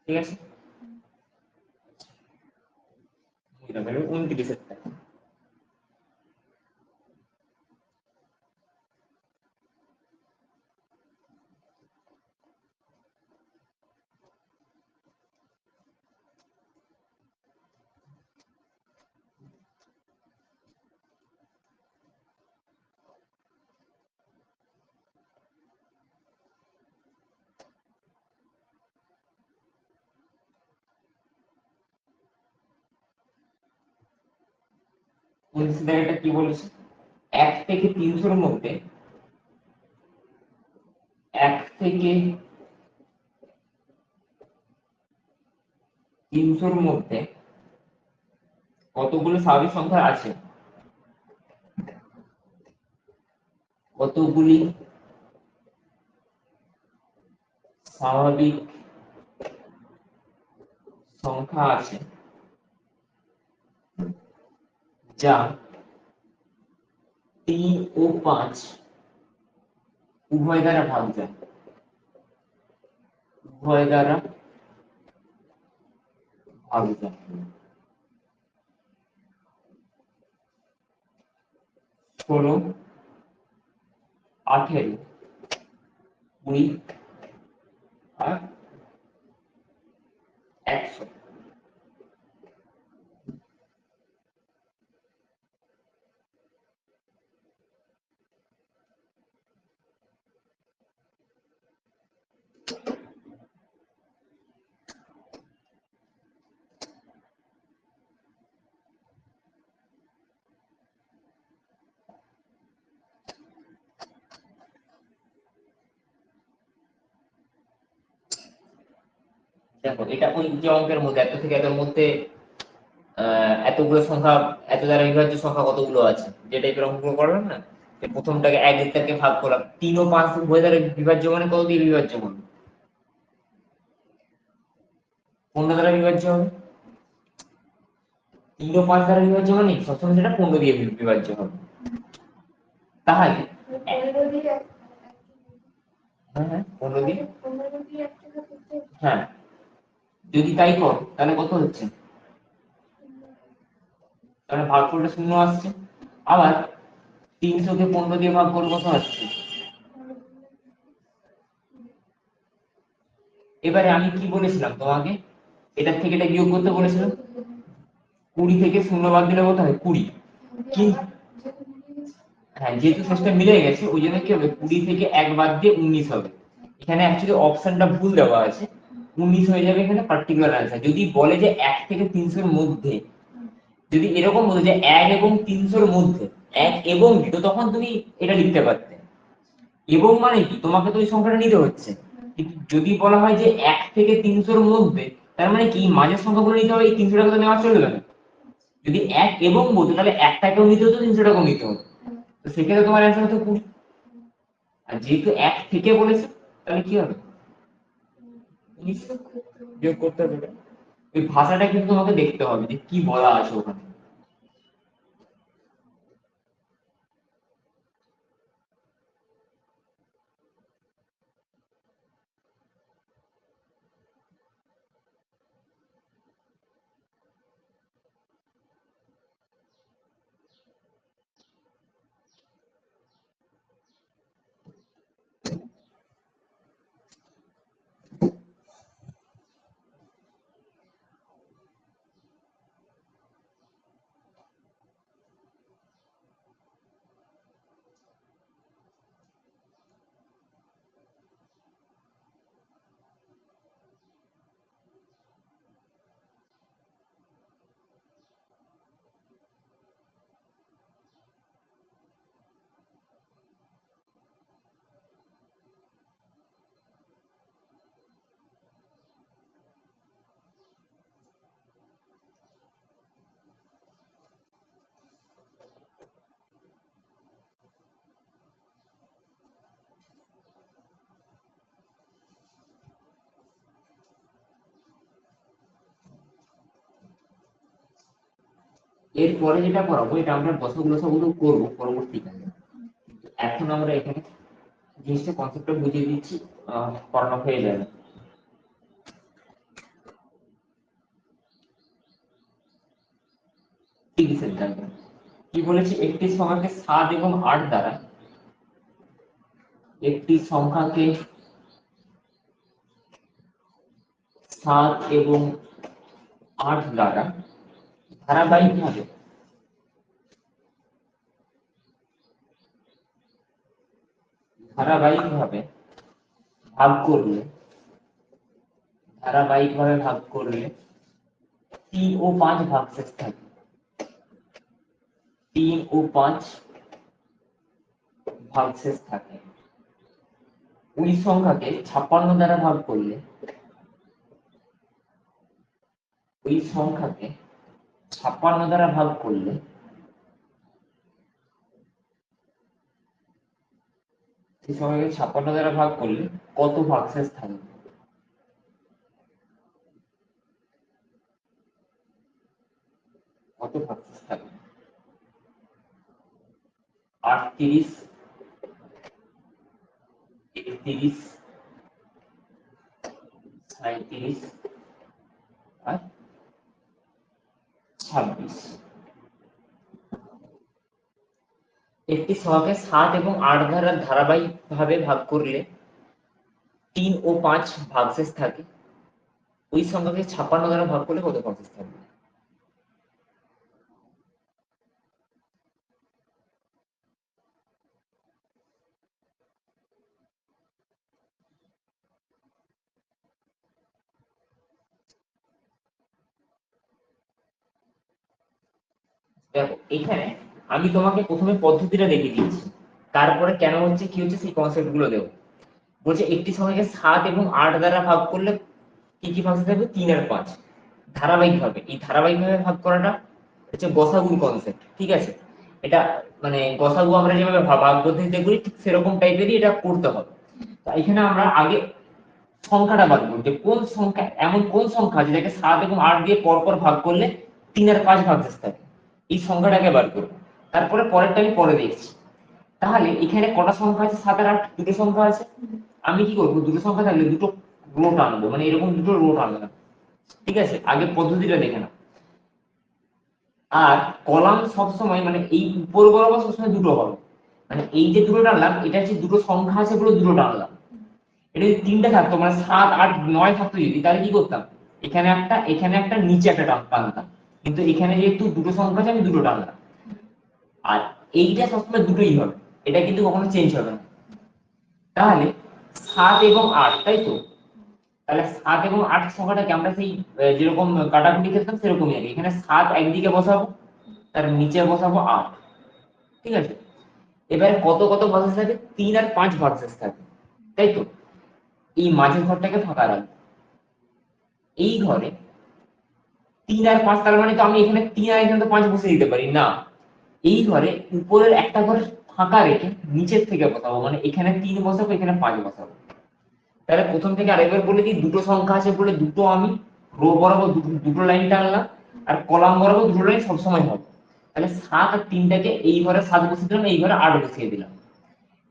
ঠিক আছে, এটা হলো 29 এর। এটা কি বলেছে? 1 থেকে 300 এর মধ্যে 1 থেকে 300 এর মধ্যে কতগুলো স্বাভাবিক সংখ্যা আছে? কতগুলি স্বাভাবিক সংখ্যা আছে যা 3 ও 5 উভয় দ্বারা ভাগ যায়? উভয় দ্বারা ভাগ যায়। 16 18 20 আর 100। দেখো এটা ওই যে অঙ্কের মধ্যে এত থেকে এতের মধ্যে এতগুলো সংখ্যা, এত দ্বারা বিভাজ্য সংখ্যা কতগুলো আছে, যে টাইপের অঙ্কগুলো করলাম না, যে প্রথমটাকে 1 থেকে ভাগ করলাম, 3 ও 5 উভয় দ্বারা বিভাজ্য মানে কত দিয়ে বিভাজ্য হবে? 15 দ্বারা বিভাজ্য হবে। 3 ও 5 দ্বারা বিভাজ্য মানে সবসময় সেটা 15 দিয়ে বিভাজ্য হবে। তাহলে হ্যাঁ 15 দিয়ে, হ্যাঁ যদি তাই কর তাহলে কত হচ্ছে, তাহলে ভাগফলটা 0 আসছে। আবার 300 কে 15 দিয়ে ভাগ করলে কত আসছে? এবারে আমি কি বলেছিলাম তোমাকে, এটা থেকে এটা বিয়োগ করতে বলেছিলাম, 20 থেকে 0 বাদ দিলে কত হয়? 20। কিন্তু হ্যাঁ যেহেতু শেষটা মিলে গেছে ওই জন্য কি হবে, 20 থেকে 1 বাদ দিয়ে 19 হবে। এখানে অ্যাকচুয়ালি অপশনটা ভুল দেওয়া আছে, 19 হয়ে যাবে এখানে পার্টিকুলার আনসার। যদি বলে যে 1 থেকে 300 এর মধ্যে, যদি এরকম বলে যে 1 এবং 300 এর মধ্যে, 1 এবং তো তখন তুমি এটা লিখতে পারতে। এবং মানে কি, তোমাকে তো ওই সংখ্যাটা নিতে হচ্ছে। কিন্তু যদি বলা হয় যে 1 থেকে 300 এর মধ্যে, তার মানে কি মাঝের সংখ্যাগুলো নিতে হবে, এই 300 টাকা তো নেওয়া চলবে না। যদি 1 এবং বলতো তাহলে 1 টাকাও নিতে হতো, 300 টাকাও নিতে হতো, তো সেক্ষেত্রে তোমার অ্যান্সার হতো 20। আর যেহেতু 1 থেকে বলেছে তাহলে কি হবে, যোগ করতে হবে। ওই ভাষাটা কিন্তু তোমাকে দেখতে হবে যে কি বলা আছে ওখানে। এরপরে যেটা করাবো এটা আমরা বসাগুলো করবো পরবর্তীকালে। এখন আমরা এখানে জিনিসটা কনসেপ্টটা বুঝিয়ে দিচ্ছি, করানো হয়ে যাবে। কি বলেছি, একটি সংখ্যাকে 7 এবং 8 দ্বারা, একটি সংখ্যাকে 7 এবং 8 দ্বারা ধারাবাহিকভাবে ধারাবাহিকভাবে ভাগ করলে, ধারাবাহিকভাবে ভাগ করলে 3 ও 5 ভাগশেষ থাকে। 3 ও 5 ভাগশেষ থাকে। ওই সংখ্যাকে 56 দ্বারা ভাগ করলে, ওই সংখ্যাকে 56 দ্বারা ভাগ করলে সেই সংখ্যাকে 56 দ্বারা ভাগ করলে কত ভাগশেষ থাকবে? কত ভাগশেষ থাকবে? 38, 31, 37 আর 26। একটি সংখ্যাকে 7 এবং 8 দ্বারা ধারাবাহিকভাবে ভাগ করলে 3 ও 5 ভাগশেষ থাকে। ওই সংখ্যাকে 56 দ্বারা ভাগ করলে কত ভাগশেষ থাকবে? দেখো এখানে আমি তোমাকে প্রথমে পদ্ধতিটা দেখিয়ে দিচ্ছি, তারপরে কেন হচ্ছে কি হচ্ছে সেই কনসেপ্ট গুলো দেবো। বলছে একটি সংখ্যাকে 7 এবং 8 দ্বারা ভাগ করলে কি কি ভাগশেষ থাকবে 3 আর 5 ধারাবাহিকভাবে। এই ধারাবাহিকভাবে ভাগ করাটা হচ্ছে গসাগুর কনসেপ্ট, ঠিক আছে? এটা মানে গসাগু আমরা যেভাবে ভাগ পদ্ধতিতে করি ঠিক সেরকম টাইপেরই এটা করতে হবে। তো এখানে আমরা আগে সংখ্যাটা বার করব যে কোন সংখ্যা, এমন কোন সংখ্যা আছে যাকে 7 এবং 8 দিয়ে পরপর ভাগ করলে 3 আর 5 ভাগশেষ থাকে, এই সংখ্যাটাকে বার করব। তারপরে পরেরটা আমি পরে দেখছি। তাহলে এখানে কটা সংখ্যা আছে? 7 আর 8, দুটো সংখ্যা আছে। আমি কি করব, দুটো সংখ্যা থাকলে দুটো রো টানবো, মানে এরকম দুটো রো টানলাম, ঠিক আছে? আগে পদ্ধতিটা দেখে নাও। আর কলাম সবসময় মানে এই উপর বরাবর সবসময় দুটো হবে, মানে এই যে দুটো টানলাম এটা হচ্ছে দুটো সংখ্যা আছে বলে দুটো টানলাম। এটা যদি 3টে থাকতো মানে 7 8 9 থাকতো যদি, তাহলে কি করতাম, এখানে একটা নিচে একটা টানতাম। কিন্তু এখানে যেহেতু দুটো সংখ্যা আছে আমি দুটো টানলাম। আর এইটা সবসময় দুটোই হবে, এটা কিন্তু কখনো চেঞ্জ হবে না। তাহলে 7 এবং 8, তাই তো? তাহলে 7 এবং 8 সংখ্যাটাকে আমরা সেই যেরকম কাটাকুটি খেলতাম সেরকমই আগে এখানে 7 একদিকে বসাবো, তার নিচে বসাবো 8, ঠিক আছে? এবারে কত কত ভার্সেস থাকে? 3 আর 5 ভার্সেস থাকে, তাই তো? এই মাঝের ঘরটাকে ফাঁকা রাখবো। এই ঘরে 3 আর 5, তার মানে তো আমি এখানে 3 আর এখানে তো 5 বসিয়ে দিতে পারি না। এই ঘরে উপরের একটা ঘর ফাঁকা রেখে নিচের থেকে বসাবো, মানে এখানে 3 বসাবো, এখানে 5 বসাবো। তাহলে প্রথম থেকে আরেকবার বলে দিই, দুটো সংখ্যা আছে বলে দুটো আমি রো বরাবর দুটো লাইন টানলাম, আর কলাম বরাবর দুটো লাইন সবসময় হবে। তাহলে 7 আর 3টাকে এই ঘরে 7 বসিয়ে দিলাম, এই ঘরে 8 বসিয়ে দিলাম।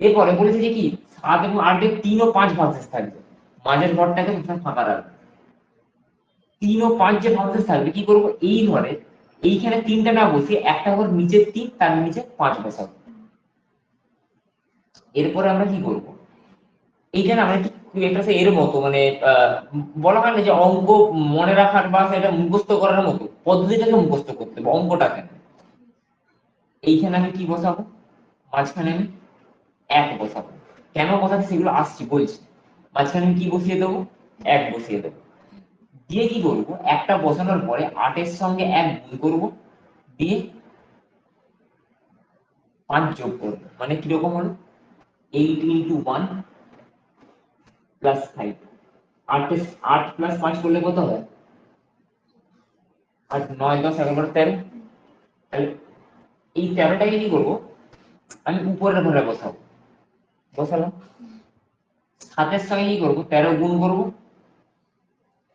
এরপরে বলেছে যে কি 7 এবং 8 এর 3 ও 5 ভার্সেস থাকবে, মাঝের ঘরটাকে সবসময় ফাঁকা রাখবে। 3 ও 5 যে ভার্সেস থাকবে কি করব, এই ঘরে এইখানে 3টা না বসিয়ে একটা ঘর নিচে 3 তার নিচে 5 বসাবো। এরপরে আমরা কি করব, এইটা না মানে ঠিক একটা এর মতো মানে বলা হয় না যে অঙ্ক মনে রাখার বা সেটা মুখস্থ করার মতো, পদ্ধতিটাকে মুখস্থ করতে হবে অঙ্কটাকে। এইখানে আমি কি বসাবো, মাঝখানে আমি 1 বসাবো। কেন বসাচ্ছি সেগুলো আসছি বলছি। মাঝখানে আমি কি বসিয়ে দেবো, 1 বসিয়ে দেবো। দিয়ে কি করবো, একটা বসানোর পরে 8 এর সঙ্গে 1 গুণ করবো, দিয়ে 5 যোগ করবো। মানে কিরকম হলো, 8 into 1 plus 5। 8 প্লাস 5 করলে কত হয়, 8 9 10 11 13। তাহলে এই 13টাকে কি করবো, আমি উপরের ঘরে বসাবো, বসালাম। 7 এর সঙ্গে কি করবো, 13 গুণ করবো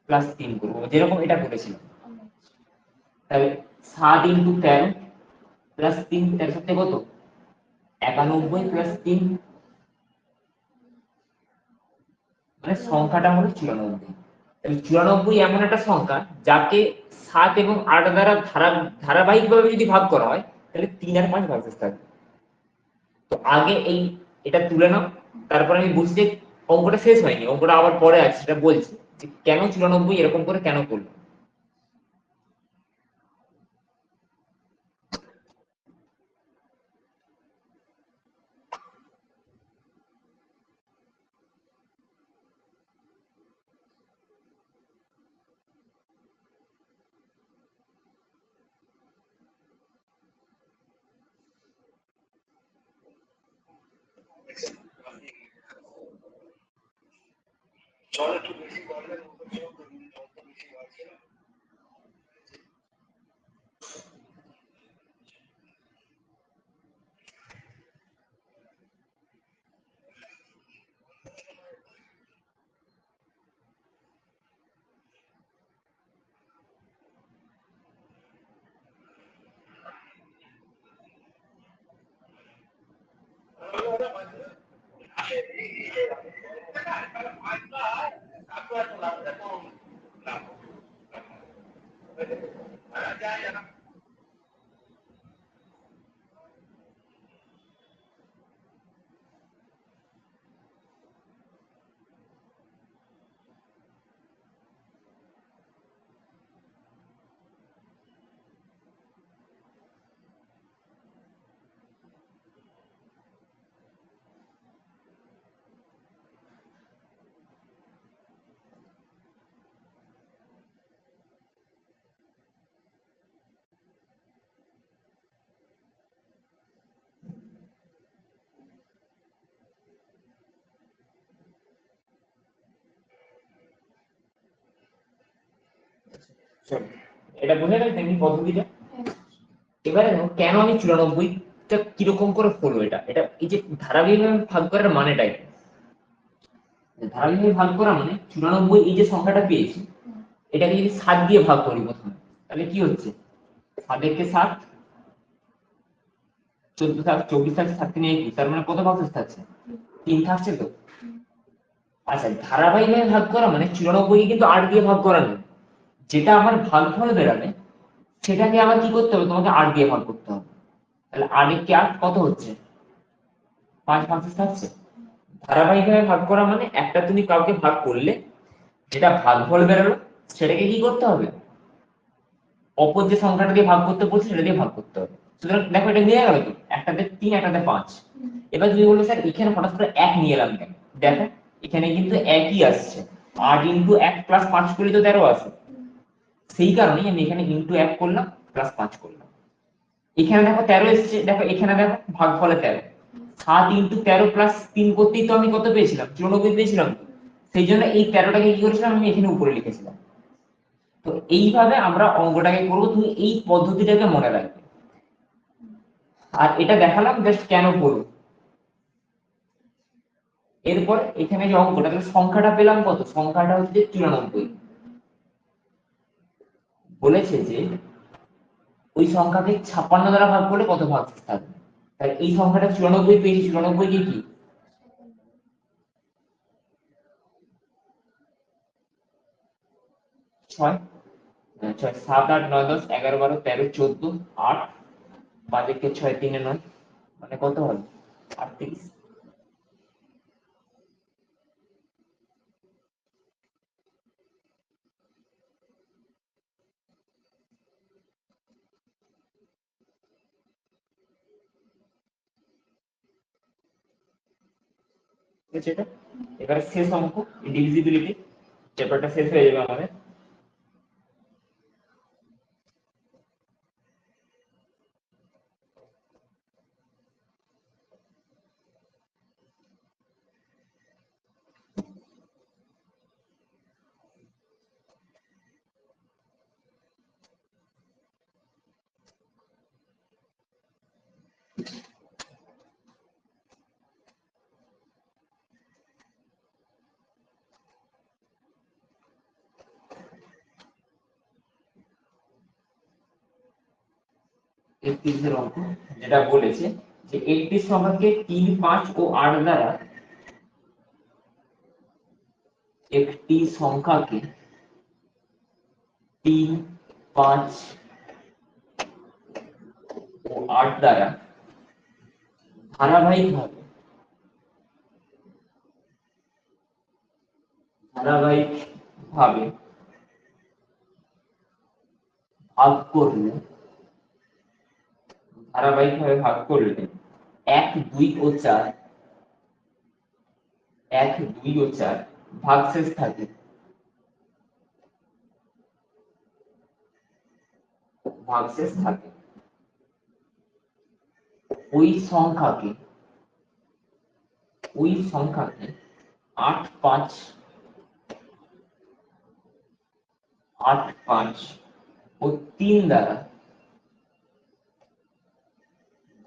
প্লাস 3 করবো, যেরকম এটা করেছিলাম। তাহলে 7 ইন্টু 13 প্লাস 3, 13 সাথে কত, 91 প্লাস 3, মানে সংখ্যাটা হলো 94। তাহলে 94 এমন একটা সংখ্যা যাকে 7 এবং 8 দ্বারা ধারাবাহিকভাবে যদি ভাগ করা হয় তাহলে 3 আর 5 ভাগশেষ থাকবে। তো আগে এটা তুলে নাও, তারপর আমি বুঝতে, অঙ্কটা শেষ হয়নি, অঙ্কটা আবার পরে আছে, সেটা বলছি যে কেন 94 এরকম করে কেন করলো। চলো, এটা বুঝে গেলে তেমনি পদ্ধতিটা। এবারে দেখো কেন আমি 94টা কিরকম করে হলো। এটা এটা এই যে ধারাবাহিকভাবে ভাগ করার মানেটাই, ধারাবাহিকভাবে ভাগ করা মানে 94 এই যে সংখ্যাটা পেয়েছি এটাকে যদি 7 দিয়ে ভাগ করি প্রথমে, তাহলে কি হচ্ছে 7 একে 7, 14 থাক 24 থাকছে 7 নিয়ে কি, তার মানে কত ভাগশেষ থাকছে 3 থাকছে তো। আচ্ছা ধারাবাহিকভাবে ভাগ করা মানে 94 কে কিন্তু 8 দিয়ে ভাগ করা নয়, যেটা আমার ভাগফল বেরাবে সেটাকে আবার কি করতে হবে, তোমাকে 8 দিয়ে ভাগ করতে হবে। তাহলে 8 একে 8 কত হচ্ছে 5 ভাগশেষ থাকছে। ধারাবাহিকভাবে ভাগ করা মানে একটা তুমি কাউকে ভাগ করলে যেটা ভাগফল বেরোলো সেটাকে কি করতে হবে, অপর যে সংখ্যাটা দিয়ে ভাগ করতে বলছে সেটা দিয়ে ভাগ করতে হবে। সুতরাং দেখো এটা নিয়ে গেল তো, একটাতে 3 একটাতে 5। এবার যদি বলো স্যার এখানে হঠাৎ করে 1 নিয়ে এলাম কেন, দেখো এখানে কিন্তু একই আসছে, 8 ইনটু 1 প্লাস 5 করলে তো 13 আসে। সেই কারণেই আমি এখানে ইনটু 1 করলাম প্লাস 5 করলাম। এখানে দেখো 13 এসেছে, দেখো এখানে দেখো ভাগফলে 13, 7 ইনটু 13 প্লাস 3 করতেই তো আমি কত পেয়েছিলাম 94 পেয়েছিলাম। সেই জন্য এই 13টাকে কি করেছিলাম আমি এখানে উপরে লিখেছিলাম। তো এইভাবে আমরা অঙ্কটাকে করবো, তুমি এই পদ্ধতিটাকে মনে রাখবে। আর এটা দেখালাম জাস্ট কেন করবো। এরপর এখানে যে অঙ্কটা, তাহলে সংখ্যাটা পেলাম কত, সংখ্যাটা হচ্ছে 94। বলেছে যে ওই সংখ্যাকে 56 দ্বারা ভাগ করলে কত ভাগশেষ থাকবে। তাহলে এই সংখ্যাটা 94 পেয়েছি, 94 কে কি 6, 6 7 8 9 10 11 12 13 14 8, 5 একে 6 3 9, মানে কত হবে 38। ঠিক আছে, এটা এবারে শেষ অঙ্ক ডিভিজিবিলিটি, চ্যাপ্টারটা শেষ হয়ে যাবে আমাদের। একত্রিশের অঙ্ক, যেটা বলেছে যে একটি সংখ্যাকে 3 5 ও 8 দ্বারা, একটি সংখ্যাকে 3 5 ও 8 দ্বারা ধারাবাহিকভাবে ধারাবাহিকভাবে ভাগ করলে, ধারাবাহিকভাবে ভাগ করলে 1 2 ও 4, 1 2 ও 4 ভাগশেষ থাকে। ভাগশেষ থাকে ওই সংখ্যাকে, ওই সংখ্যাকে 8 5 8 5 ও 3 দ্বারা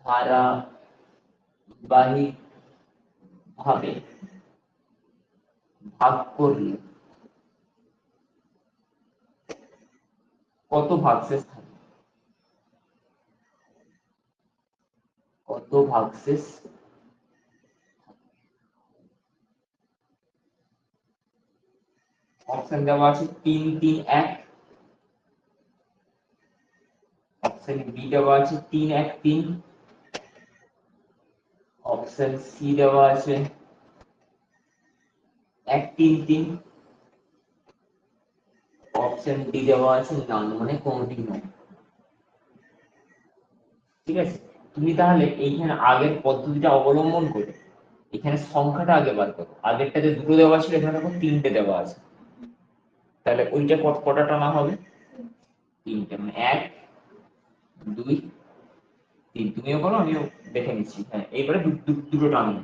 ধারাবাহিকভাবে ভাগ করলে কত ভাগশেষ থাকে, কত ভাগশেষ। অপশন দেওয়া আছে 3 3 1, অপশন বি দেওয়া আছে 3 1 3, অপশন সি দেওয়া আছে 1 3 3, অপশন ডি দেওয়া আছে নান, মানে কোনটি নয়। ঠিক আছে, তুমি তাহলে এইখানে আগের পদ্ধতিটা অবলম্বন করে এখানে সংখ্যাটা আগে বার করো। আগেরটাতে দুটো দেওয়া ছিল, এখানে দেখো 3টে দেওয়া আছে, তাহলে ওইটা কটা টানা হবে 3টে, মানে 1 2 3। তুমিও করো আমিও দেখে নিচ্ছি। হ্যাঁ এইবারে দুটো টানবো,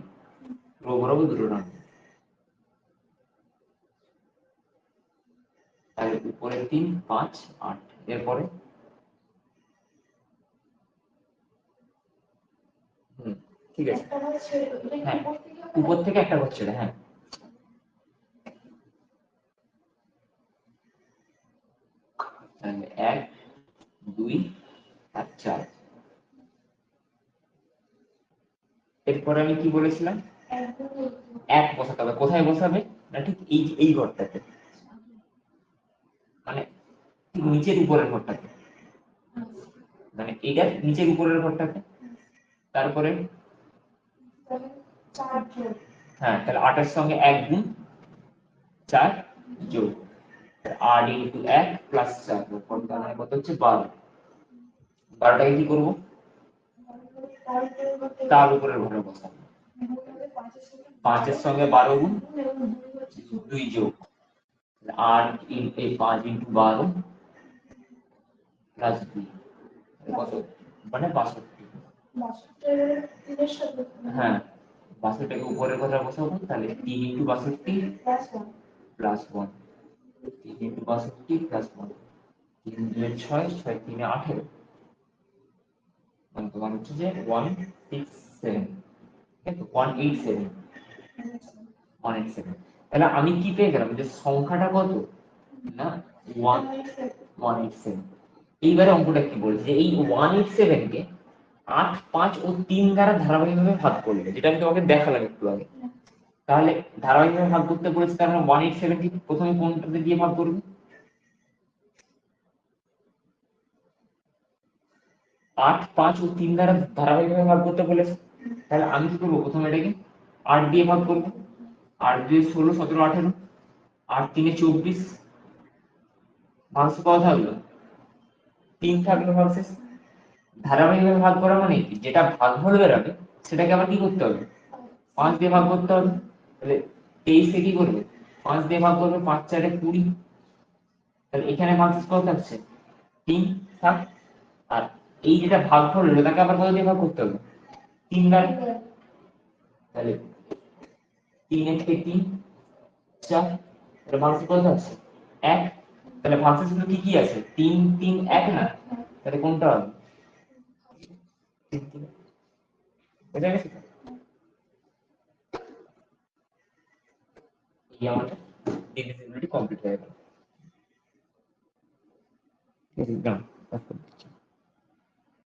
রো বরাবর দুটো টানবো। তাহলে উপরে 3 5 8 এরপরে ঠিক আছে হ্যাঁ উপর থেকে একটা হচ্ছে হ্যাঁ তাহলে 1 2 আর 4 এরপরে আমি কি বলেছিলাম 1 বসাতে হবে কোথায় বসাবে না ঠিক এই ঘরটাতে মানে ঠিক নিচের উপরের ঘরটাতে মানে এইটার নিচের উপরের ঘরটাতে তারপরে হ্যাঁ তাহলে 8 এর সঙ্গে 1 গুণ 4 যোগ 8 ইন্টু 1 প্লাস 4 মানে কত হচ্ছে 12 12টাকে কি করবো তার উপরের ঘরে বসাবো 5 এর সঙ্গে 12 গুণ 2 যোগ 8 এই 5 ইন্টু 12 প্লাস 2 কত মানে 62 হ্যাঁ 62টাকে উপরের কথা বসাবো তাহলে 3 ইন্টু 62 প্লাস 1 3 ইন্টু 62 প্লাস 1 3 2 6 6 3 18 মানে তোমার হচ্ছে যে 167 ঠিক আছে 187 187 তাহলে আমি কি পেয়ে গেলাম যে সংখ্যাটা কত না 187 এইবারে অঙ্কটা কি বলছে যে এই 187 কে 8 5 ও 3 দ্বারা ধারাবাহিকভাবে ভাগ করলে যেটা আমি তোমাকে দেখালাম একটু আগে তাহলে ধারাবাহিকভাবে ভাগ করতে বলেছে তার মানে 187 কে প্রথমে কোনটাতে দিয়ে ভাগ করবে 8 5 ও 3 দ্বারা ধারাবাহিকভাবে ভাগ করতে বলেছে তাহলে আমি কি করবো প্রথমে এটাকে 8 দিয়ে ভাগ করবো 8 2 16 17 18 8 3 24 ভাগশেষ কত থাকলো 3 থাকলো ভাগশেষ ধারাবাহিকভাবে ভাগ করা মানে কি যেটা ভাগফল বেরোবে সেটাকে আবার কি করতে হবে 5 দিয়ে ভাগ করতে হবে তাহলে 23 কে কি করবে 5 দিয়ে ভাগ করবে 5 4 20 তাহলে এখানে ভাগশেষ কত থাকছে 3 থাক আর এই যেটা ভাগফল হলো তাকে আবার কত দিয়ে ভাগ করতে হবে 3 দ্বারা তাহলে 3 এর থেকে 3 4 তাহলে ভাগশেষ কত থাকছে 1 তাহলে ভাগশেষ গুলো কি কি আছে 3 3 1 না তাহলে কোনটা হবে 3 3 বুঝা গেছে এই আমাদের ডিভিজিবিলিটি কমপ্লিট হয়ে গেল ঠিক আছে